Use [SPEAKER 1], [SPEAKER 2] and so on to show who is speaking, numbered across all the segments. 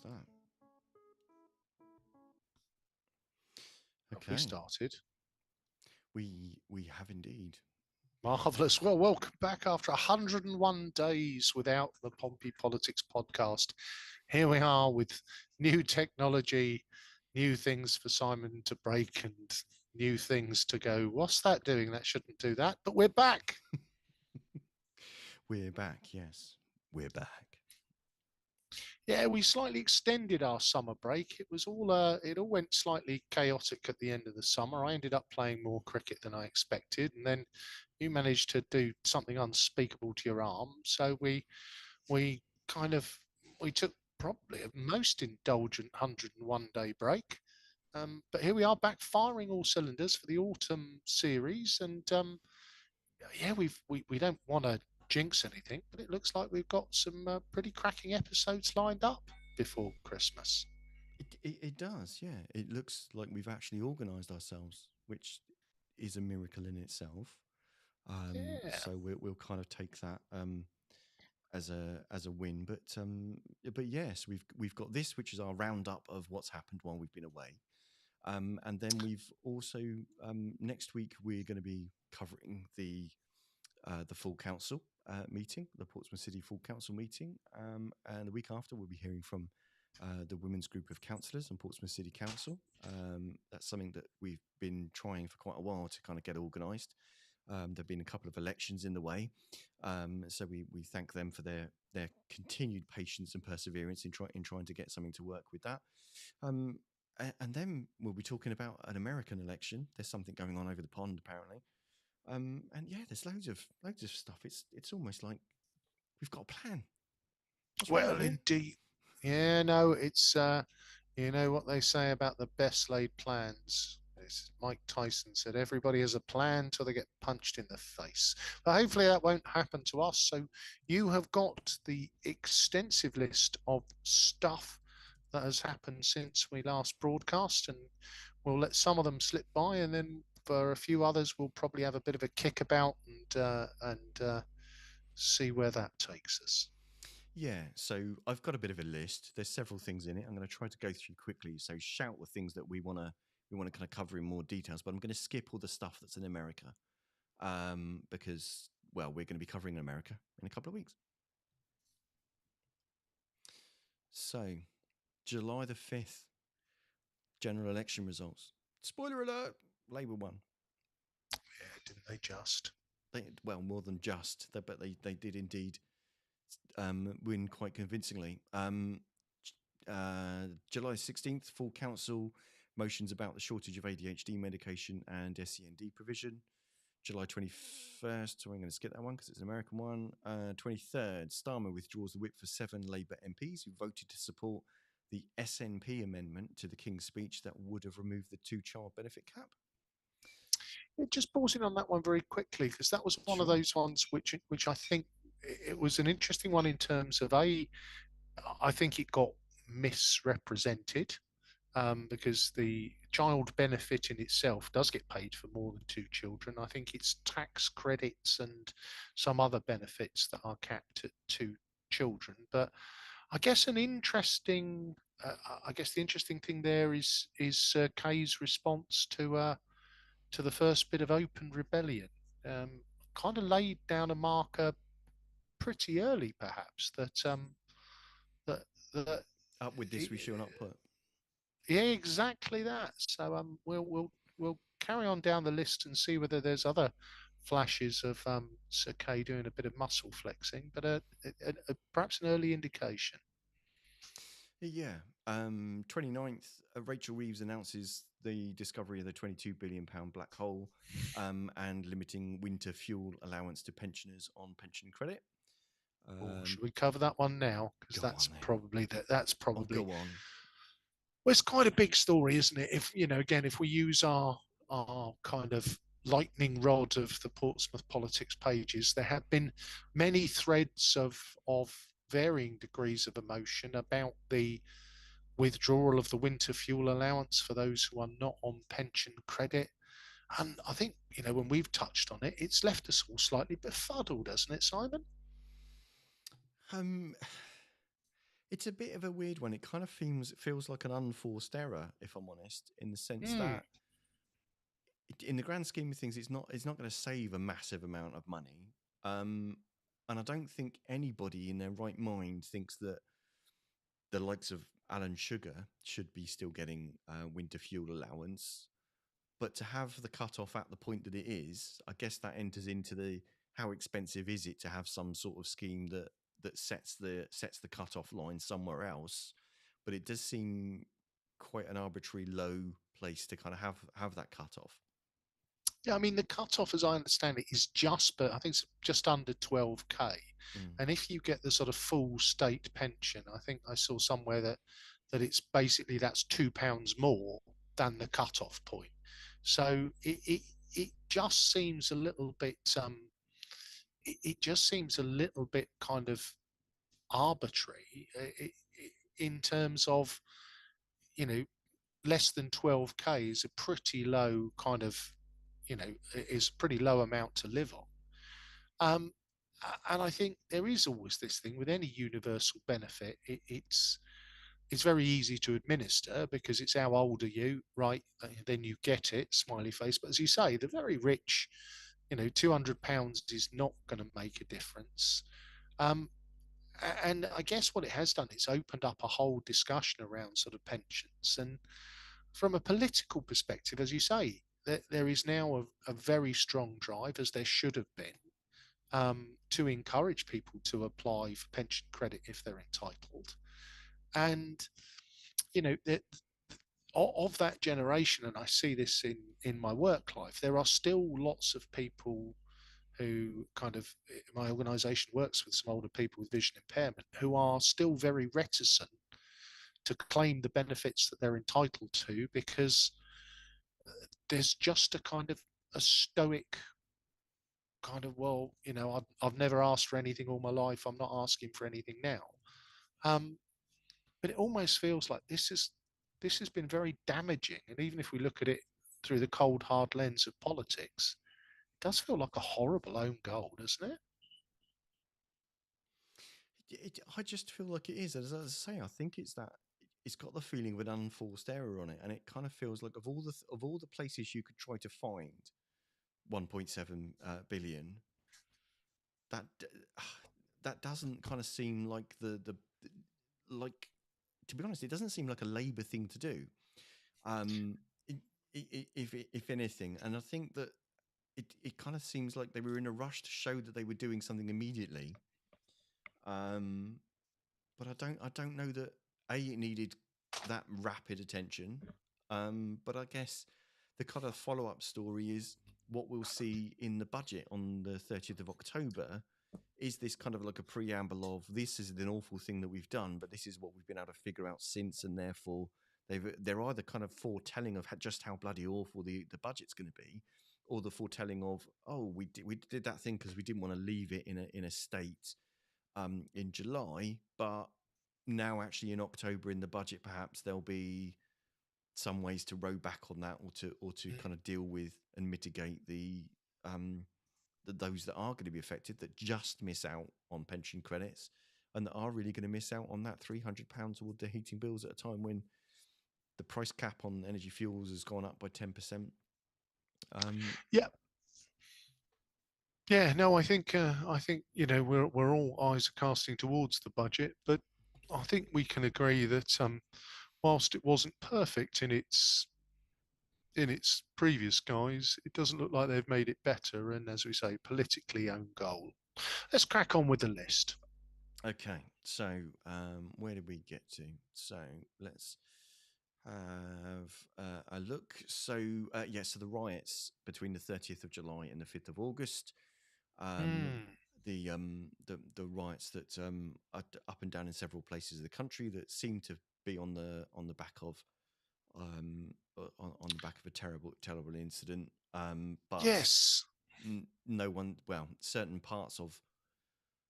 [SPEAKER 1] How's that?
[SPEAKER 2] Have we
[SPEAKER 1] Okay,
[SPEAKER 2] started?
[SPEAKER 1] we have indeed.
[SPEAKER 2] Marvellous. Well, welcome back after 101 days without the Pompey Politics podcast. Here we are with new technology, new things for Simon to break, and new things to go, what's that doing? That shouldn't do that. But we're back.
[SPEAKER 1] We're back. Yes, we're back.
[SPEAKER 2] Yeah, we slightly extended our summer break. It all went slightly chaotic at the end of the summer. I ended up playing more cricket than I expected, and then you managed to do something unspeakable to your arm. So we kind of we took probably a most indulgent 101-day break. But here we are back firing all cylinders for the autumn series, and yeah, we don't want to jinx anything, but it looks like we've got some pretty cracking episodes lined up before Christmas.
[SPEAKER 1] It does. Yeah, it looks like we've actually organised ourselves, which is a miracle in itself.
[SPEAKER 2] Yeah.
[SPEAKER 1] So we'll kind of take that as a win. But yes, we've got this, which is our roundup of what's happened while we've been away. And then we've also next week we're going to be covering the full council meeting, the Portsmouth City Full Council meeting, and the week after we'll be hearing from the women's group of councillors and Portsmouth City Council. That's something that we've been trying for quite a while to kind of get organised. There've been a couple of elections in the way, so we thank them for their continued patience and perseverance in trying to get something to work with that. And then we'll be talking about an American election. There's something going on over the pond, apparently. And yeah, there's loads of stuff. It's almost like we've got a plan. What's wrong
[SPEAKER 2] Well,
[SPEAKER 1] with you?
[SPEAKER 2] indeed. Yeah, no, it's you know what they say about the best laid plans. It's Mike Tyson said everybody has a plan till they get punched in the face. But hopefully that won't happen to us. So you have got the extensive list of stuff that has happened since we last broadcast, and we'll let some of them slip by, and then for a few others we'll probably have a bit of a kickabout and see where that takes us.
[SPEAKER 1] Yeah, so I've got a bit of a list. There's several things in it. I'm going to try to go through quickly. So shout the things that we want to kind of cover in more details. But I'm going to skip all the stuff that's in America, because well, we're going to be covering America in a couple of weeks. So July the 5th, general election results. Spoiler alert: Labour won.
[SPEAKER 2] Yeah, didn't they just?
[SPEAKER 1] Well, more than just, but they did indeed win quite convincingly. July 16th, full council motions about the shortage of ADHD medication and SEND provision. July 21st, so I'm going to skip that one because it's an American one. 23rd, Starmer withdraws the whip for 7 Labour MPs who voted to support the SNP amendment to the King's speech that would have removed the 2-child benefit cap.
[SPEAKER 2] Just pausing on that one very quickly, because that was one of
[SPEAKER 1] Sure.
[SPEAKER 2] those ones which I think it was an interesting one in terms of I think it got misrepresented, because the child benefit in itself does get paid for more than 2 children. I think it's tax credits and some other benefits that are capped at 2 children. But I guess I guess the interesting thing there is Kay's response to the first bit of open rebellion. Um, Kind of laid down a marker pretty early, perhaps that that
[SPEAKER 1] Up with this, we shall not put.
[SPEAKER 2] yeah, exactly that. So we'll carry on down the list and see whether there's other flashes of Sir Kay doing a bit of muscle flexing, but perhaps an early indication.
[SPEAKER 1] Yeah. 29th, Rachel Reeves announces the discovery of the £22 billion black hole, and limiting winter fuel allowance to pensioners on pension credit.
[SPEAKER 2] Should we cover that one now? Because
[SPEAKER 1] Go on then.
[SPEAKER 2] that's
[SPEAKER 1] Oh,
[SPEAKER 2] probably
[SPEAKER 1] go on.
[SPEAKER 2] well, it's quite a big story, isn't it? If you know, again, if we use our kind of lightning rod of the Portsmouth politics pages, there have been many threads of varying degrees of emotion about the withdrawal of the winter fuel allowance for those who are not on pension credit. And I think, you know, when we've touched on it, it's left us all slightly befuddled, hasn't it, Simon?
[SPEAKER 1] Um, It's a bit of a weird one. It kind of feels like an unforced error, if I'm honest, in the sense
[SPEAKER 2] Mm.
[SPEAKER 1] that in the grand scheme of things, it's not going to save a massive amount of money. Um, and I don't think anybody in their right mind thinks that the likes of Alan Sugar should be still getting winter fuel allowance. But to have the cutoff at the point that it is, I guess that enters into the how expensive is it to have some sort of scheme that sets the cutoff line somewhere else. But it does seem quite an arbitrary low place to kind of have that cutoff.
[SPEAKER 2] Yeah, I mean the cutoff, as I understand it, is just, but I think it's just under 12k.
[SPEAKER 1] Mm.
[SPEAKER 2] And if you get the sort of full state pension, I think I saw somewhere that it's basically that's £2 more than the cutoff point. So it just seems a little bit it just seems a little bit kind of arbitrary in terms of, you know, less than 12k is a pretty low kind of, is a pretty low amount to live on. Um, and I think there is always this thing with any universal benefit. It's very easy to administer because it's how old are you, right? Then you get it, smiley face. But as you say, the very rich, £200 is not going to make a difference. Um, and I guess what it has done, it's opened up a whole discussion around sort of pensions. And from a political perspective, as you say, there is now a very strong drive, as there should have been, to encourage people to apply for pension credit if they're entitled. And, that of that generation, and I see this in my work life, there are still lots of people who kind of, my organization works with some older people with vision impairment who are still very reticent to claim the benefits that they're entitled to because there's just a kind of a stoic kind of, well, I've never asked for anything all my life, I'm not asking for anything now. um, but it almost feels like this has been very damaging, and even if we look at it through the cold hard lens of politics, it does feel like a horrible own goal, doesn't it?
[SPEAKER 1] I just feel like it is. As I say, I think it's that it's got the feeling of an unforced error on it, and it kind of feels like of all the places you could try to find 1.7 billion, that that doesn't kind of seem like the like. To be honest, it doesn't seem like a Labour thing to do. Um, if anything, and I think that it kind of seems like they were in a rush to show that they were doing something immediately. Um, but I don't know that it needed that rapid attention. But I guess the kind of follow up story is what we'll see in the budget on the 30th of October. Is this kind of like a preamble of this is an awful thing that we've done, but this is what we've been able to figure out since, and therefore they're either kind of foretelling of just how bloody awful the budget's going to be, or the foretelling of, oh, we did that thing because we didn't want to leave it in a state in July, but now actually in October in the budget, perhaps there'll be some ways to row back on that, or to kind of deal with and mitigate those that are going to be affected that just miss out on pension credits and that are really going to miss out on that £300 toward their heating bills at a time when the price cap on energy fuels has gone up by 10%.
[SPEAKER 2] Yeah, yeah. No, I think we're all eyes are casting towards the budget, but I think we can agree that whilst it wasn't perfect in its previous guise, it doesn't look like they've made it better. And as we say, politically own goal. Let's crack on with the list.
[SPEAKER 1] Okay, so where did we get to? So let's have a look. So so the riots between the 30th of July and the 5th of August. Um,
[SPEAKER 2] Hmm.
[SPEAKER 1] the riots that are up and down in several places of the country that seem to be on the back of on the back of a terrible incident. But
[SPEAKER 2] Yes.
[SPEAKER 1] no one, well, certain parts of,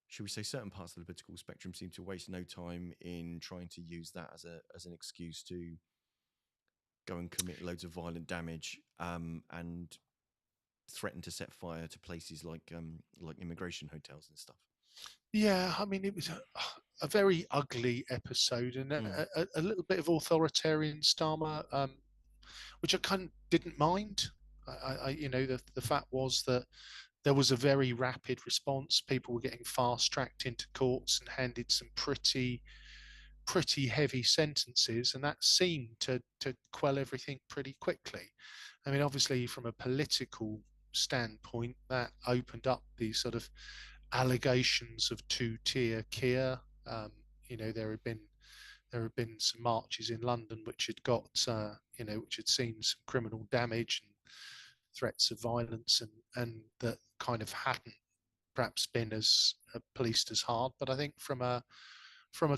[SPEAKER 1] should we say, certain parts of the political spectrum seem to waste no time in trying to use that as an excuse to go and commit loads of violent damage, and threaten to set fire to places like immigration hotels and stuff.
[SPEAKER 2] Yeah, I mean, it was a very ugly episode and
[SPEAKER 1] Mm.
[SPEAKER 2] a little bit of authoritarian Starmer, which I kind of didn't mind. The fact was that there was a very rapid response. People were getting fast tracked into courts and handed some pretty heavy sentences, and that seemed to quell everything pretty quickly. I mean, obviously, from a political standpoint, that opened up these sort of allegations of two-tier Keir. Um, there had been some marches in London which had got which had seen some criminal damage and threats of violence, and that kind of hadn't perhaps been as policed as hard. But I think from a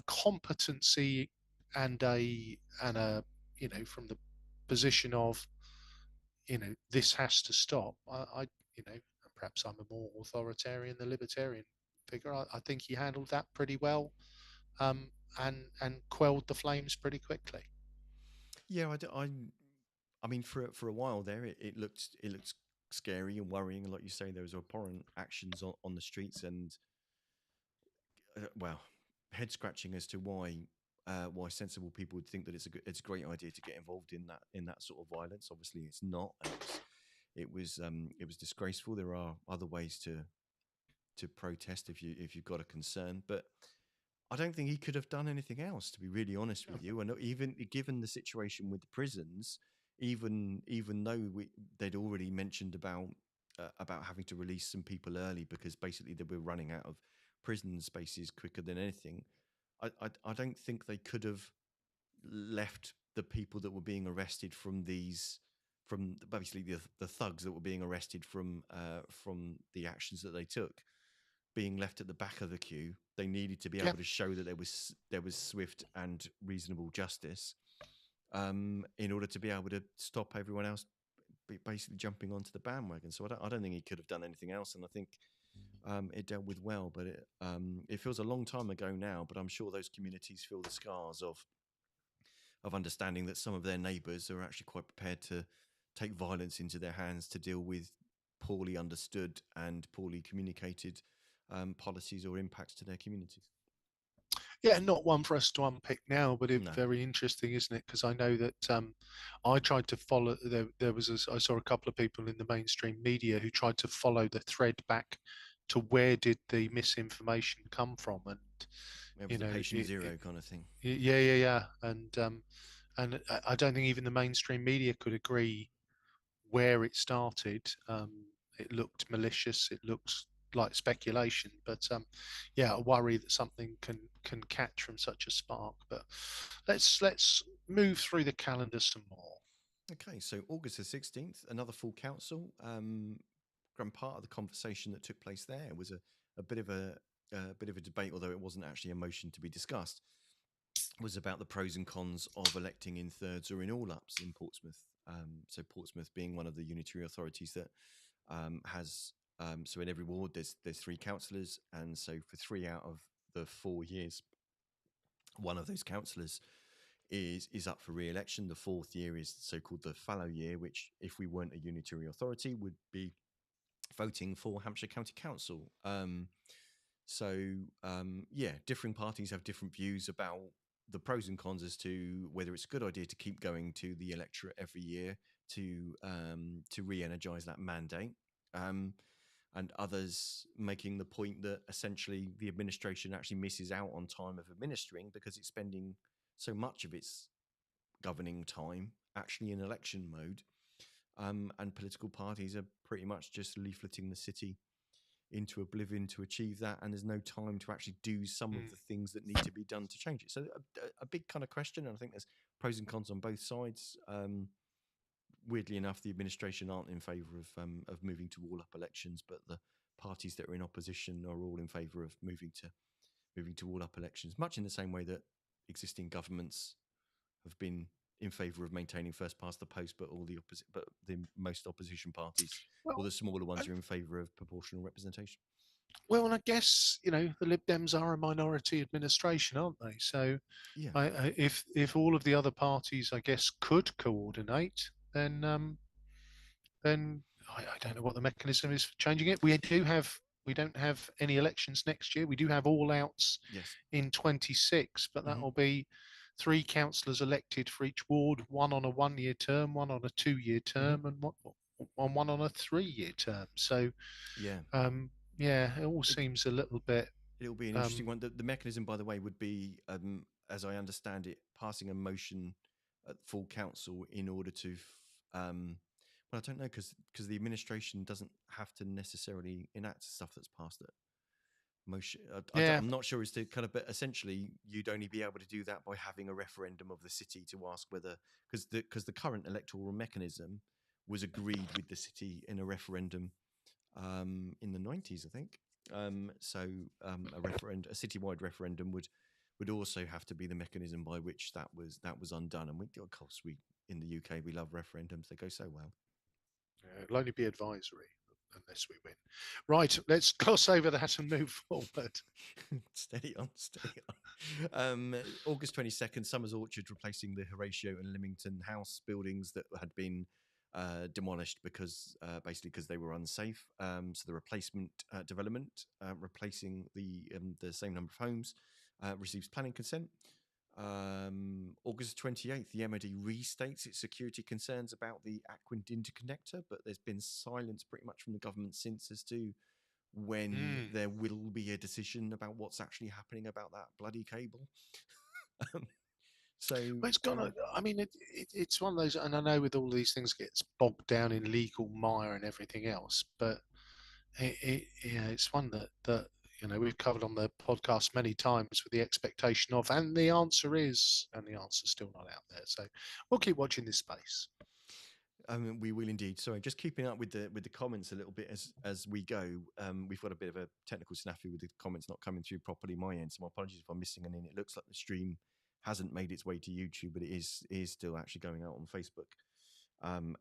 [SPEAKER 2] competency and a from the position of this has to stop. Perhaps I'm a more authoritarian than libertarian figure. I think he handled that pretty well, um, and quelled the flames pretty quickly.
[SPEAKER 1] Yeah, I mean, for a while there, it looked scary and worrying, and like you say, there was abhorrent actions on the streets, and well, head scratching as to why sensible people would think that it's a great idea to get involved in that sort of violence. Obviously, it's not, and it was disgraceful. There are other ways to protest if you've got a concern, but I don't think he could have done anything else, to be really honest with you. And even given the situation with the prisons, even though they'd already mentioned about having to release some people early because basically they were running out of prison spaces quicker than anything, I don't think they could have left the people that were being arrested from basically the thugs that were being arrested from the actions that they took being left at the back of the queue. They needed to be
[SPEAKER 2] Yeah,
[SPEAKER 1] able to show that there was swift and reasonable justice, in order to be able to stop everyone else basically jumping onto the bandwagon. So I don't think he could have done anything else, and I think it dealt with well. But it feels a long time ago now. But I'm sure those communities feel the scars of understanding that some of their neighbours are actually quite prepared to take violence into their hands to deal with poorly understood and poorly communicated policies or impacts to their communities.
[SPEAKER 2] yeah, not one for us to unpick now, but it's
[SPEAKER 1] No.
[SPEAKER 2] very interesting, isn't it? Because I know that I tried to follow. I saw a couple of people in the mainstream media who tried to follow the thread back to where did the misinformation come from, and
[SPEAKER 1] It
[SPEAKER 2] you
[SPEAKER 1] was a
[SPEAKER 2] know,
[SPEAKER 1] patient zero kind of thing.
[SPEAKER 2] yeah, yeah, yeah, and I don't think even the mainstream media could agree where it started. It looked malicious. It looked like speculation, but yeah, I worry that something can catch from such a spark. But let's move through the calendar some more.
[SPEAKER 1] Okay, so August the 16th, another full council. Grand part of the conversation that took place there was a bit of a debate, although it wasn't actually a motion to be discussed, was about the pros and cons of electing in thirds or in all ups in Portsmouth. So Portsmouth being one of the unitary authorities that has so in every ward there's three councillors, and so for 3 out of the 4 years, one of those councillors is up for re-election. The fourth year is so-called the fallow year, which, if we weren't a unitary authority, would be voting for Hampshire County Council. Yeah, differing parties have different views about the pros and cons as to whether it's a good idea to keep going to the electorate every year to re-energise that mandate. And others making the point that essentially the administration actually misses out on time of administering because it's spending so much of its governing time actually in election mode. And political parties are pretty much just leafleting the city into oblivion to achieve that, and there's no time to actually do some of
[SPEAKER 2] Mm.
[SPEAKER 1] the things that need to be done to change it. So a big kind of question, and I think there's pros and cons on both sides. Weirdly enough, the administration aren't in favour of moving to all up elections, but the parties that are in opposition are all in favour of moving to all up elections, much in the same way that existing governments have been in favour of maintaining first past the post, but the most opposition parties or
[SPEAKER 2] Well,
[SPEAKER 1] the smaller
[SPEAKER 2] I,
[SPEAKER 1] ones are in favour of proportional representation.
[SPEAKER 2] well, and I guess the Lib Dems are a minority administration, aren't they? So
[SPEAKER 1] Yeah.
[SPEAKER 2] if all of the other parties, I guess, could coordinate, then I don't know what the mechanism is for changing it. We do have we don't have any elections next year. We do have all outs
[SPEAKER 1] Yes.
[SPEAKER 2] in 26, but that
[SPEAKER 1] Mhm.
[SPEAKER 2] will be 3 councillors elected for each ward, one on a 1-year term, one on a 2-year term, and one on a 3-year term. So,
[SPEAKER 1] Yeah.
[SPEAKER 2] yeah, it all
[SPEAKER 1] It,
[SPEAKER 2] seems a little bit.
[SPEAKER 1] it'll be an interesting one. The mechanism, by the way, would be, as I understand it, passing a motion at full council in order to, well, I don't know, because the administration doesn't have to necessarily enact stuff that's passed at motion.
[SPEAKER 2] Yeah,
[SPEAKER 1] I'm not sure as to kind of, but essentially, you'd only be able to do that by having a referendum of the city to ask whether, because the current electoral mechanism was agreed with the city in a referendum in the 90s, I think. A citywide referendum would also have to be the mechanism by which that was undone. And of course, we in the UK we love referendums; they go so well.
[SPEAKER 2] it'll only be advisory unless we win. Right, let's gloss over that and move forward.
[SPEAKER 1] Steady on, steady on. August 22nd, Summers Orchard replacing the Horatio and Lymington House buildings that had been demolished because basically because they were unsafe. So the replacement development, replacing the same number of homes, receives planning consent. August 28th, the MOD restates its security concerns about the Aquin interconnector, but there's been silence pretty much from the government since as to when there will be a decision about what's actually happening about that bloody cable. So
[SPEAKER 2] Well, it's gonna. I mean, it's one of those, and I know with all these things gets bogged down in legal mire and everything else, but it's one that we've covered on the podcast many times with the expectation of, and the answer is, and the answer's still not out there. So we'll keep watching this space.
[SPEAKER 1] we will indeed. Sorry, just keeping up with the comments a little bit as we go. We've got a bit of a technical snafu with the comments not coming through properly my end, so my apologies if I'm missing an in. It looks like the stream hasn't made its way to YouTube, but it is still actually going out on Facebook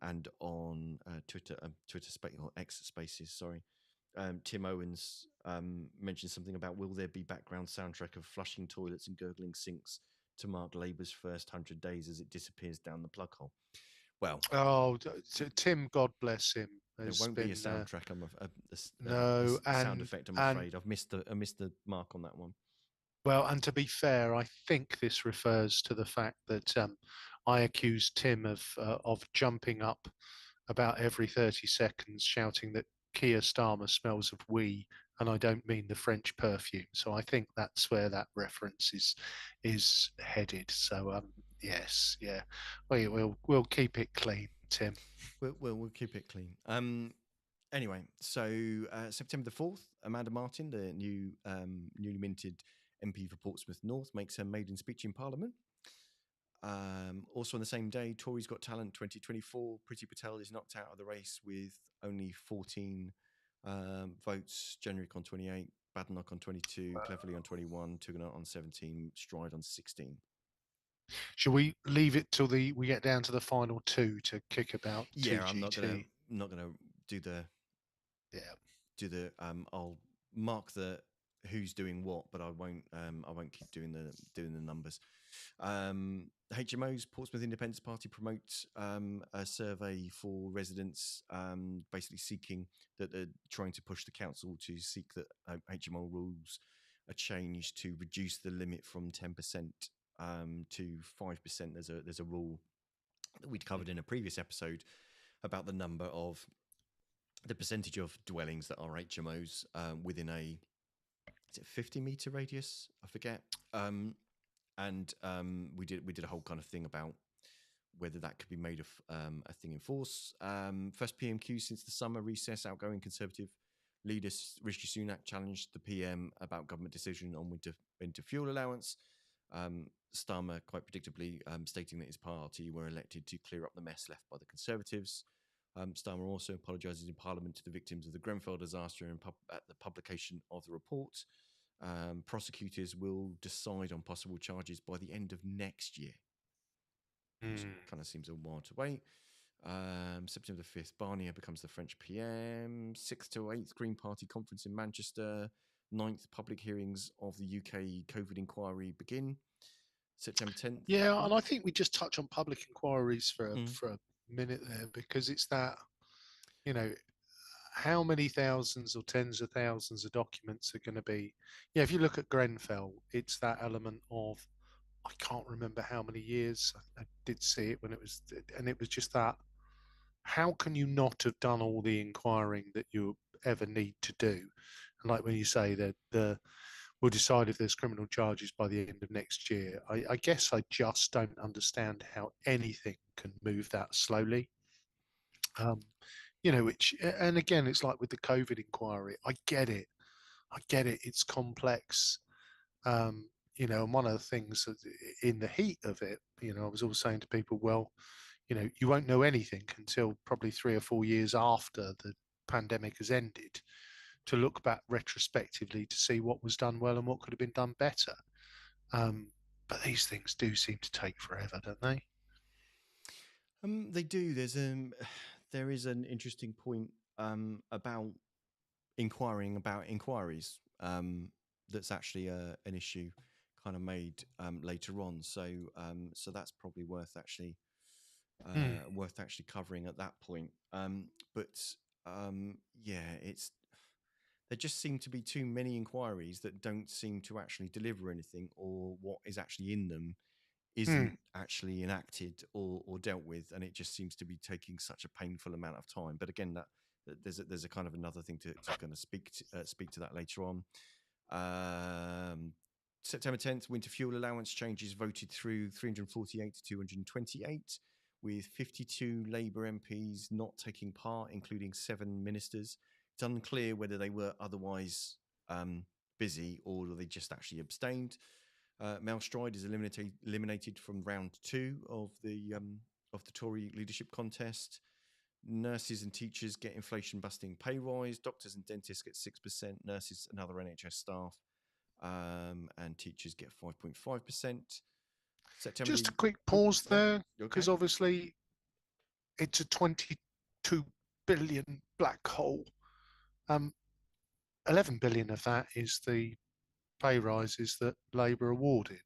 [SPEAKER 1] and on Twitter, Space or X Spaces. Sorry. Tim Owens mentioned something about will there be background soundtrack of flushing toilets and gurgling sinks to mark Labour's first 100 days as it disappears down the plug hole. Well,
[SPEAKER 2] Tim, God bless him.
[SPEAKER 1] There won't be a soundtrack.
[SPEAKER 2] No,
[SPEAKER 1] sound effect. I'm afraid I've missed the mark on that one.
[SPEAKER 2] Well, and to be fair, I think this refers to the fact that I accused Tim of jumping up about every 30 seconds, shouting that Keir Starmer smells of wee, and I don't mean the French perfume. So I think that's where that reference is headed. So yes, yeah, we'll keep it clean, Tim.
[SPEAKER 1] We'll keep it clean. Anyway, so September the 4th, Amanda Martin, the newly minted MP for Portsmouth North, makes her maiden speech in Parliament. Also on the same day, Tories Got Talent 2024, Priti Patel is knocked out of the race with only 14 votes. Jenrick on 28, Badenoch on 22, Cleverly on 21, Tugendhat on 17, Stride on 16.
[SPEAKER 2] Should we leave it till we get down to the final two to kick about?
[SPEAKER 1] Yeah,
[SPEAKER 2] TGT?
[SPEAKER 1] I'm not gonna do the I'll mark the who's doing what, but I won't keep doing the numbers. HMOs, Portsmouth Independence Party promotes a survey for residents, basically seeking that they're trying to push the council to seek that HMO rules are changed to reduce the limit from 10% to 5%. There's a rule that we'd covered in a previous episode about the number of the percentage of dwellings that are HMOs within a 50-meter radius? I forget. We did a whole kind of thing about whether that could be made a thing in force. First PMQ since the summer recess. Outgoing Conservative leader Rishi Sunak challenged the PM about government decision on winter fuel allowance. Starmer, quite predictably, stating that his party were elected to clear up the mess left by the Conservatives. Starmer also apologises in Parliament to the victims of the Grenfell disaster and at the publication of the report. Prosecutors will decide on possible charges by the end of next year. Which kind of seems a while to wait. September 5th, Barnier becomes the French PM. 6th to 8th, Green Party conference in Manchester. 9th, public hearings of the UK COVID inquiry begin. September 10th.
[SPEAKER 2] Yeah, and I think we just touch on public inquiries for a minute there, because it's that, how many thousands or tens of thousands of documents are going to be? Yeah, if you look at Grenfell, it's that element of, I can't remember how many years. I did see it when it was, and it was just that. How can you not have done all the inquiring that you ever need to do? And like when you say that we'll decide if there's criminal charges by the end of next year. I guess I just don't understand how anything can move that slowly. Um, which, and again, it's like with the COVID inquiry. I get it. I get it. It's complex. And one of the things in the heat of it, I was always saying to people, well, you won't know anything until probably 3 or 4 years after the pandemic has ended to look back retrospectively to see what was done well and what could have been done better. But these things do seem to take forever, don't they?
[SPEAKER 1] They do. There is an interesting point about inquiring about inquiries. That's actually an issue kind of made later on. So that's probably worth actually covering at that point. But yeah, there just seem to be too many inquiries that don't seem to actually deliver anything, or what is actually in them isn't actually enacted or dealt with, and it just seems to be taking such a painful amount of time. But again, there's a kind of another thing to kind of speak to that later on. September 10th, winter fuel allowance changes voted through 348 to 228, with 52 Labour MPs not taking part, including 7 ministers. It's unclear whether they were otherwise busy or they just actually abstained. Mel Stride is eliminated from round 2 of the Tory leadership contest. Nurses and teachers get inflation-busting pay rise. Doctors and dentists get 6%. Nurses and other NHS staff and teachers get 5.5%. September.
[SPEAKER 2] Just a quick pause there, because
[SPEAKER 1] okay.
[SPEAKER 2] obviously it's a 22 billion black hole. 11 billion of that is the pay rises that Labour awarded.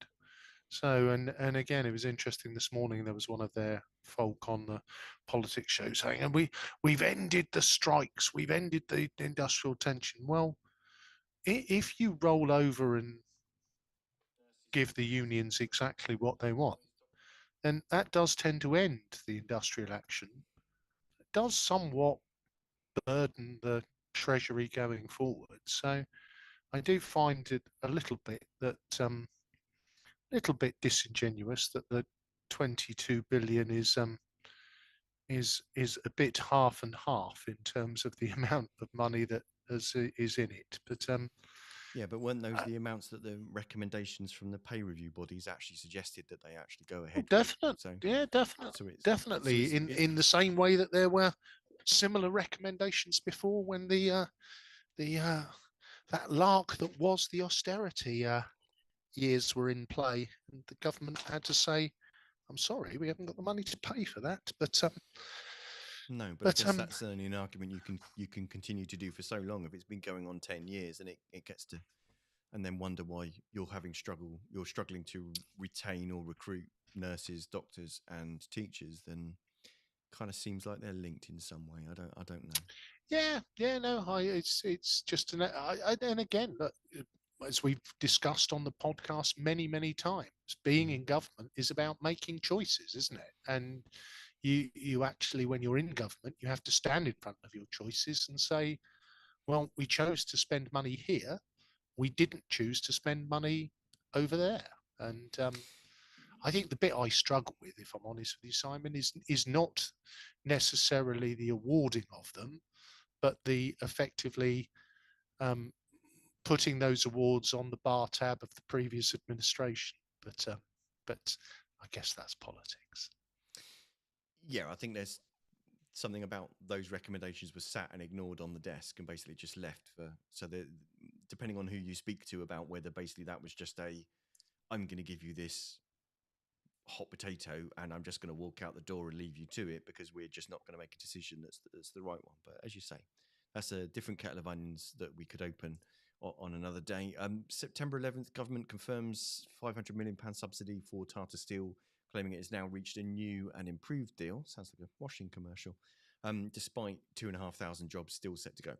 [SPEAKER 2] So, and again, it was interesting this morning. There was one of their folk on the politics show saying, "And we've ended the strikes, we've ended the industrial tension." Well, if you roll over and give the unions exactly what they want, then that does tend to end the industrial action. It does somewhat burden the treasury going forward. So I do find it a little bit disingenuous that the 22 billion is a bit half and half in terms of the amount of money that is in it. But
[SPEAKER 1] yeah, but weren't those the amounts that the recommendations from the pay review bodies actually suggested that they actually go ahead
[SPEAKER 2] definitely,
[SPEAKER 1] with? So,
[SPEAKER 2] yeah, definitely,
[SPEAKER 1] so
[SPEAKER 2] definitely. In the same way that there were similar recommendations before when the that lark that was the austerity years were in play, and the government had to say, "I'm sorry, we haven't got the money to pay for that." But
[SPEAKER 1] no, but I guess that's certainly an argument you can continue to do for so long if it's been going on 10 years, and it gets to, and then wonder why you're struggling to retain or recruit nurses, doctors, and teachers. Then kind of seems like they're linked in some way. I don't know.
[SPEAKER 2] Yeah, no, it's just and again, look, as we've discussed on the podcast many times, being in government is about making choices, isn't it? And you actually, when you're in government, you have to stand in front of your choices and say, well, we chose to spend money here, we didn't choose to spend money over there. And I think the bit I struggle with, if I'm honest with you, Simon, is not necessarily the awarding of them, but the effectively um, putting those awards on the bar tab of the previous administration. But I guess that's politics.
[SPEAKER 1] Yeah, I think there's something about those recommendations were sat and ignored on the desk and basically just left for, so that depending on who you speak to about whether basically that was just I'm going to give you this hot potato and I'm just going to walk out the door and leave you to it because we're just not going to make a decision that's the right one. But as you say, that's a different kettle of onions that we could open on another day. September 11th, government confirms £500 million subsidy for Tata Steel, claiming it has now reached a new and improved deal. Sounds like a washing commercial. despite 2,500 jobs still set to go.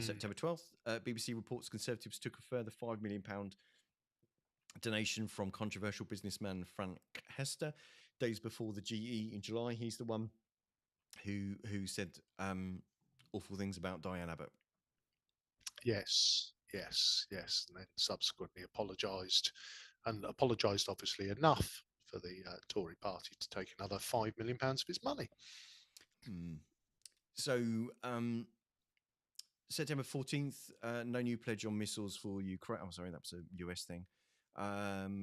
[SPEAKER 1] September 12th, BBC reports Conservatives took a further £5 million donation from controversial businessman Frank Hester days before the GE in July. He's the one who said awful things about Diane Abbott.
[SPEAKER 2] Yes. And then subsequently apologised, and apologised obviously enough for the Tory party to take another £5 million of his money.
[SPEAKER 1] So, September 14th, no new pledge on missiles for Ukraine. Oh, sorry, that was a US thing.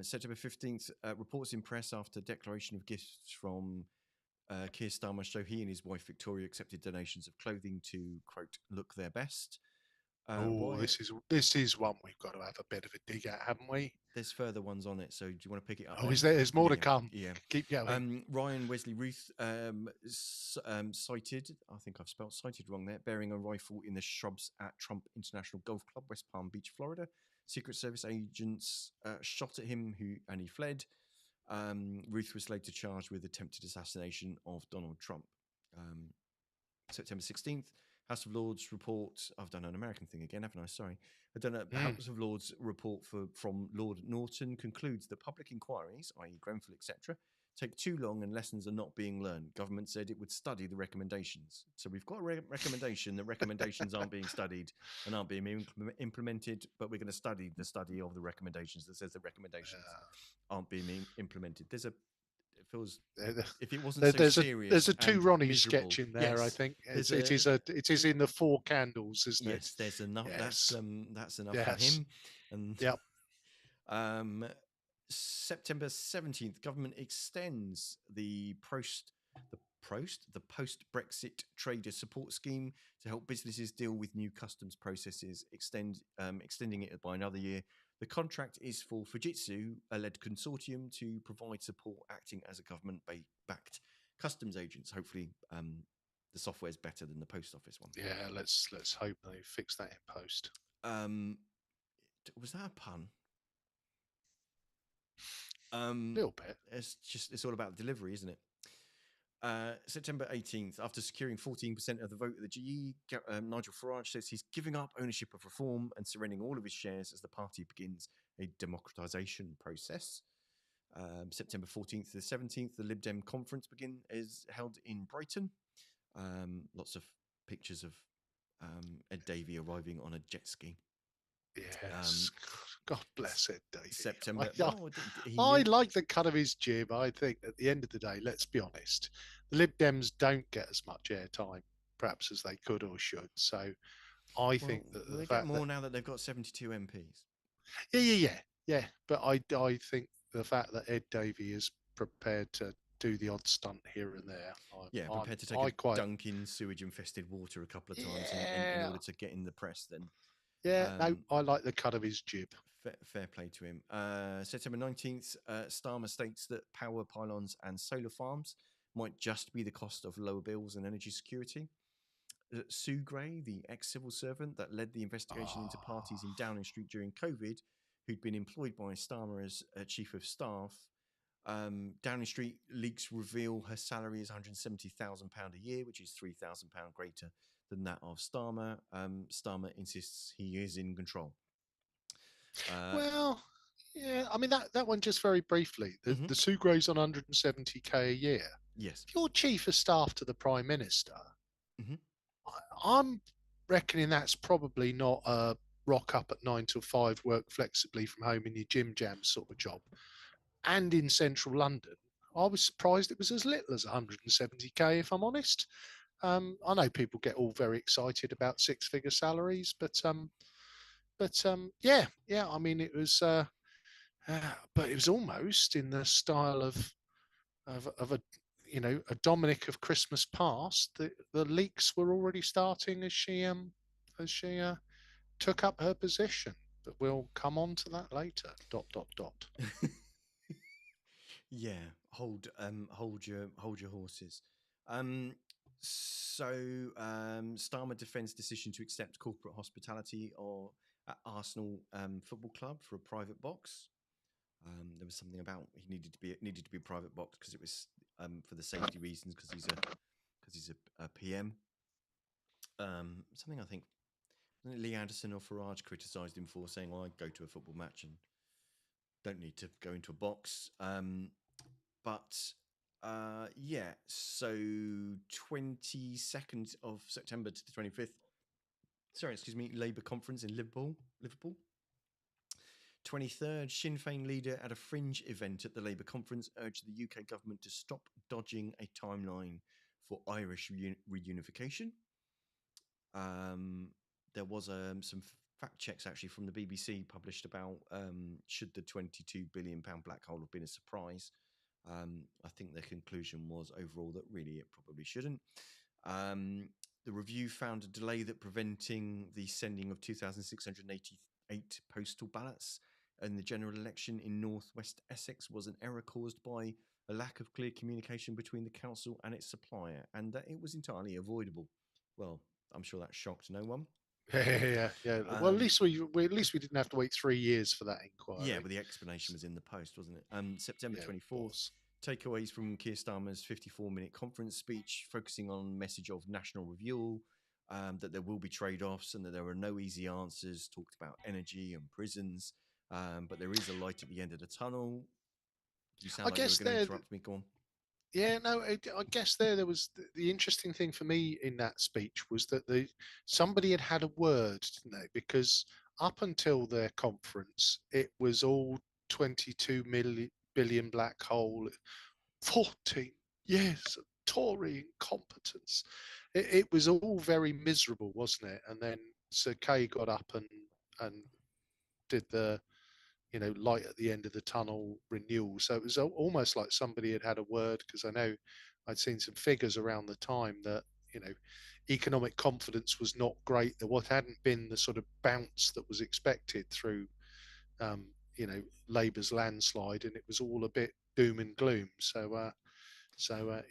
[SPEAKER 1] September 15th, reports in press after declaration of gifts from Keir Starmer show he and his wife Victoria accepted donations of clothing to, quote, look their best.
[SPEAKER 2] This is one we've got to have a bit of a dig at, haven't we?
[SPEAKER 1] There's further ones on it, so do you want to pick it up?
[SPEAKER 2] Oh, is there? There's more to
[SPEAKER 1] Yeah,
[SPEAKER 2] come.
[SPEAKER 1] Yeah.
[SPEAKER 2] Keep going.
[SPEAKER 1] Ryan Wesley Ruth cited, I think I've spelled cited wrong there, bearing a rifle in the shrubs at Trump International Golf Club, West Palm Beach, Florida. Secret Service agents shot at him and he fled. Ruth was later charged with attempted assassination of Donald Trump. September 16th, House of Lords report. I've done an American thing again, haven't I? Sorry. House of Lords report from Lord Norton concludes that public inquiries, i.e. Grenfell, etc., take too long and lessons are not being learned. Government said it would study the recommendations. So we've got a recommendation. The recommendations aren't being studied and aren't being implemented, but we're going to study the study of the recommendations that says the recommendations aren't being implemented. It feels if it wasn't so serious.
[SPEAKER 2] There's a two Ronnie
[SPEAKER 1] miserable,
[SPEAKER 2] sketch in there.
[SPEAKER 1] yes,
[SPEAKER 2] I think it is in the Four Candles, isn't it?
[SPEAKER 1] Yes, there's enough.
[SPEAKER 2] Yes.
[SPEAKER 1] That's enough for him. And
[SPEAKER 2] yep.
[SPEAKER 1] September 17th, government extends the post-Brexit trader support scheme to help businesses deal with new customs processes, extending it by another year. The contract is for Fujitsu, a led consortium, to provide support acting as a government-backed customs agents. Hopefully, the software is better than the post office one.
[SPEAKER 2] Yeah, let's hope they fix that in post.
[SPEAKER 1] Was that a pun?
[SPEAKER 2] A little bit.
[SPEAKER 1] It's all about delivery, isn't it? September 18th, after securing 14% of the vote at the GE, Nigel Farage says he's giving up ownership of Reform and surrendering all of his shares as the party begins a democratisation process. September 14th to the 17th, the Lib Dem conference is held in Brighton. Lots of pictures of Ed Davey arriving on a jet ski.
[SPEAKER 2] Yes. God bless Ed Davey.
[SPEAKER 1] September.
[SPEAKER 2] I like the cut of his jib. I think at the end of the day, let's be honest, the Lib Dems don't get as much airtime, perhaps, as they could or should. So I think that
[SPEAKER 1] they get more now that they've got 72 MPs.
[SPEAKER 2] Yeah. But I think the fact that Ed Davey is prepared to do the odd stunt here and there.
[SPEAKER 1] Prepared to take a dunk in sewage-infested water a couple of times in order to get in the press. Then.
[SPEAKER 2] I like the cut of his jib.
[SPEAKER 1] Fair play to him. September 19th, Starmer states that power pylons and solar farms might just be the cost of lower bills and energy security. Sue Gray, the ex-civil servant that led the investigation into parties in Downing Street during COVID, who'd been employed by Starmer as chief of staff. Downing Street leaks reveal her salary is £170,000 a year, which is £3,000 greater than that of Starmer. Starmer insists he is in control.
[SPEAKER 2] I mean, that one just very briefly. The Sue Gray's on 170k a year.
[SPEAKER 1] Yes.
[SPEAKER 2] If you're chief of staff to the Prime Minister, I'm reckoning that's probably not a rock up at 9 till 5, work flexibly from home in your gym jam sort of job. And in central London, I was surprised it was as little as 170k, if I'm honest. I know people get all very excited about six-figure salaries, but yeah. I mean, it was, but it was almost in the style of a Dominic of Christmas Past. The leaks were already starting as she took up her position. But we'll come on to that later. ...
[SPEAKER 1] Yeah, hold your horses. Starmer defends decision to accept corporate hospitality at Arsenal Football Club for a private box. There was something about he needed to be a private box because it was for the safety reasons because because he's a PM. Something I think Lee Anderson or Farage criticised him for, saying, "I go to a football match and don't need to go into a box." But yeah, so 22nd of September to the 25th. Sorry, excuse me. Labour conference in Liverpool. 23rd, Sinn Féin leader at a fringe event at the Labour conference urged the UK government to stop dodging a timeline for Irish reunification. There was some fact checks actually from the BBC published about should the £22 billion black hole have been a surprise. I think their conclusion was overall that really it probably shouldn't. The review found a delay that preventing the sending of 2,688 postal ballots in the general election in northwest Essex was an error caused by a lack of clear communication between the council and its supplier, and that it was entirely avoidable. Well, I'm sure that shocked no one.
[SPEAKER 2] Yeah. Well, at least we didn't have to wait 3 years for that inquiry.
[SPEAKER 1] Yeah, but the explanation was in the post, wasn't it? September 24th. Takeaways from Keir Starmer's 54-minute conference speech, focusing on message of national review, that there will be trade-offs and that there are no easy answers. Talked about energy and prisons, but there is a light at the end of the tunnel. You sound like you were going to interrupt me. Go on.
[SPEAKER 2] Yeah, no, I guess there was the interesting thing for me in that speech was that somebody had a word, didn't they? Because up until their conference, it was all 22 billion black hole, 14 years of Tory incompetence. It was all very miserable, wasn't it? And then Sir Kay got up and did the light at the end of the tunnel renewal. So it was almost like somebody had a word, because I know I'd seen some figures around the time that, economic confidence was not great. There hadn't been the sort of bounce that was expected through, Labour's landslide, and it was all a bit doom and gloom. So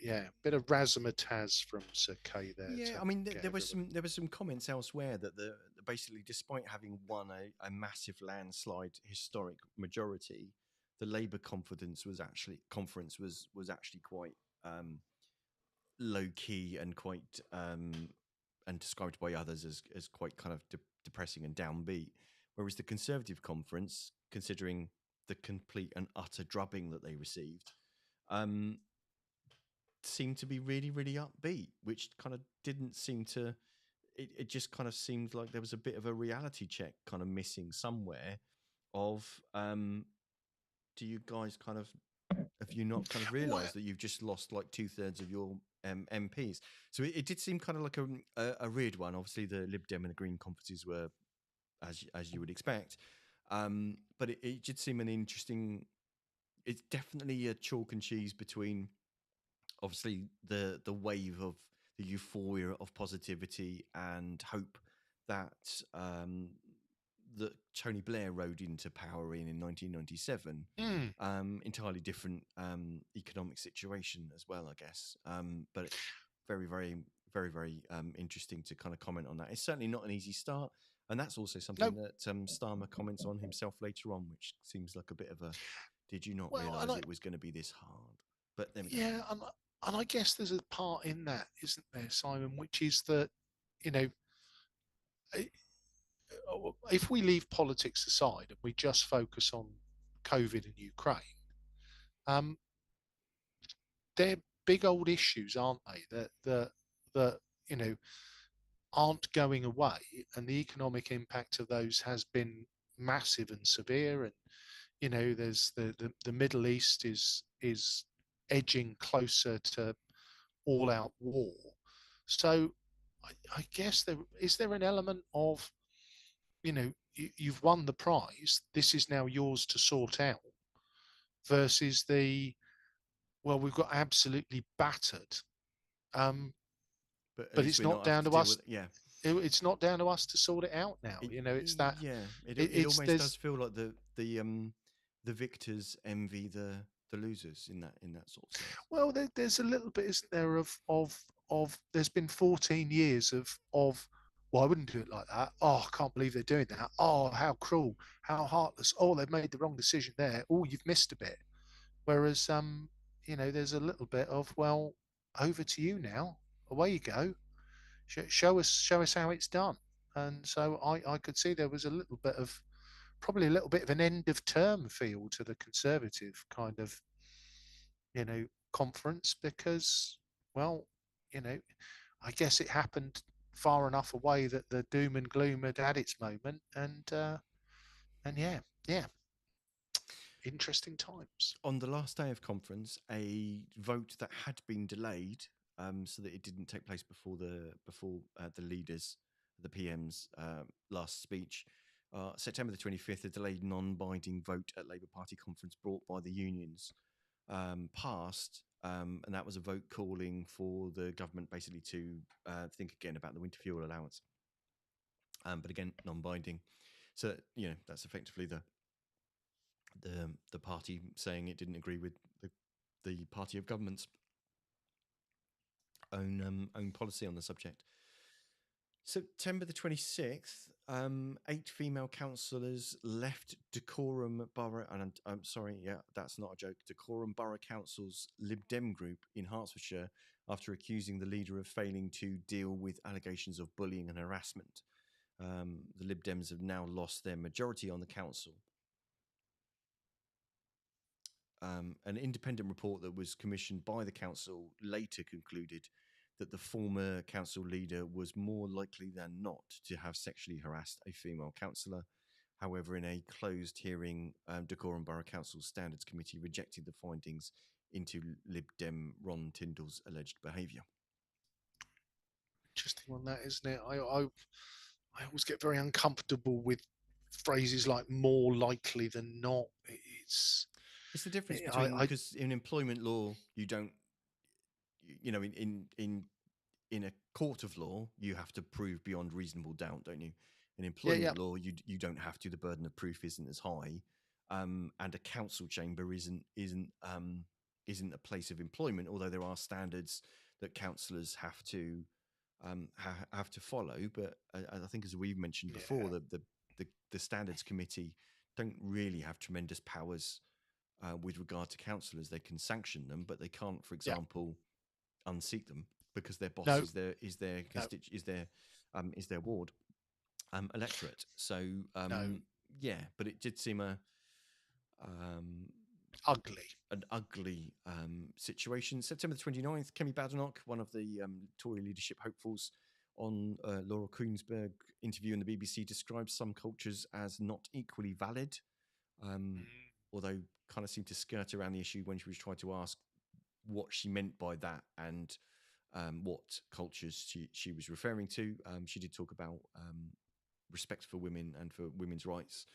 [SPEAKER 2] yeah, a bit of razzmatazz from Sir Kay there.
[SPEAKER 1] Yeah, I mean, there was some comments elsewhere that basically, despite having won a massive landslide historic majority, the Labour conference was actually quite low key and quite and described by others as quite kind of depressing and downbeat. Whereas the Conservative conference, considering the complete and utter drubbing that they received, seemed to be really, really upbeat, which kind of didn't seem to. It just kind of seemed like there was a bit of a reality check kind of missing somewhere. Of do you guys kind of have you not kind of realised that you've just lost like 2/3 of your MPs? So it did seem kind of like a weird one. Obviously, the Lib Dem and the Green conferences were as you would expect, but it did seem an interesting. It's definitely a chalk and cheese between obviously the wave of the euphoria of positivity and hope that that Tony Blair rode into power in 1997. Entirely different economic situation as well, I guess. But it's very, very, very, very interesting to kind of comment on that. It's certainly not an easy start. And that's also something that Starmer comments on himself later on, which seems like a bit of a, did you not realise it was going to be this hard? But there we go.
[SPEAKER 2] Yeah, and I guess there's a part in that, isn't there, Simon, which is that, if we leave politics aside and we just focus on COVID and Ukraine, they're big old issues, aren't they? That aren't going away, and the economic impact of those has been massive and severe. And there's the Middle East is edging closer to all-out war. So I guess is there an element of, you've won the prize, this is now yours to sort out, versus well, we've got absolutely battered. But it's not down to us. It's not down to us to sort it out now. It's that.
[SPEAKER 1] Yeah, it almost does feel like the victors envy the losers in that sort of sense.
[SPEAKER 2] Well, there's a little bit, isn't there, of there's been 14 years of well, I wouldn't do it like that. Oh, I can't believe they're doing that. Oh, how cruel, how heartless. Oh, they've made the wrong decision there. Oh, you've missed a bit. Whereas there's a little bit of, well, over to you now. away you go. Show us how it's done. And so I could see there was a little bit of probably a little bit of an end of term feel to the Conservative kind of conference because, well, you know, I guess it happened far enough away that the doom and gloom had its moment, and yeah, yeah, interesting times.
[SPEAKER 1] On the last day of conference, a vote that had been delayed, so that it didn't take place before the leaders, the PM's last speech. September the 25th, a delayed non-binding vote at Labour Party conference brought by the unions passed, and that was a vote calling for the government basically to think again about the winter fuel allowance. But again, non-binding. So that's effectively the party saying it didn't agree with the party of government's own policy on the subject. September the 26th, 8 female councillors left Dacorum Borough, and I'm sorry, yeah, that's not a joke, Dacorum Borough Council's Lib Dem group in Hertfordshire after accusing the leader of failing to deal with allegations of bullying and harassment. The Lib Dems have now lost their majority on the council. An independent report that was commissioned by the council later concluded that the former council leader was more likely than not to have sexually harassed a female councillor. However, in a closed hearing, Dacorum Borough Council Standards Committee rejected the findings into Lib Dem Ron Tyndall's alleged behaviour.
[SPEAKER 2] Interesting one, that, isn't it? I always get very uncomfortable with phrases like "more likely than not." It's
[SPEAKER 1] the difference between, because in employment law you don't, in a court of law, you have to prove beyond reasonable doubt, don't you? In employment law, you don't have to. The burden of proof isn't as high, and a council chamber isn't a place of employment. Although there are standards that councillors have to follow. But I think, as we've mentioned before, the standards committee don't really have tremendous powers with regard to councillors. They can sanction them, but they can't, for example, unseat them, because their boss is their ward electorate. So yeah, but it did seem an ugly situation. September 29th, Kemi Badenoch, one of the Tory leadership hopefuls, on Laura Koonsberg interview in the BBC, describes some cultures as not equally valid, although kind of seemed to skirt around the issue when she was trying to ask what she meant by that and what cultures she was referring to. She did talk about respect for women and for women's rights.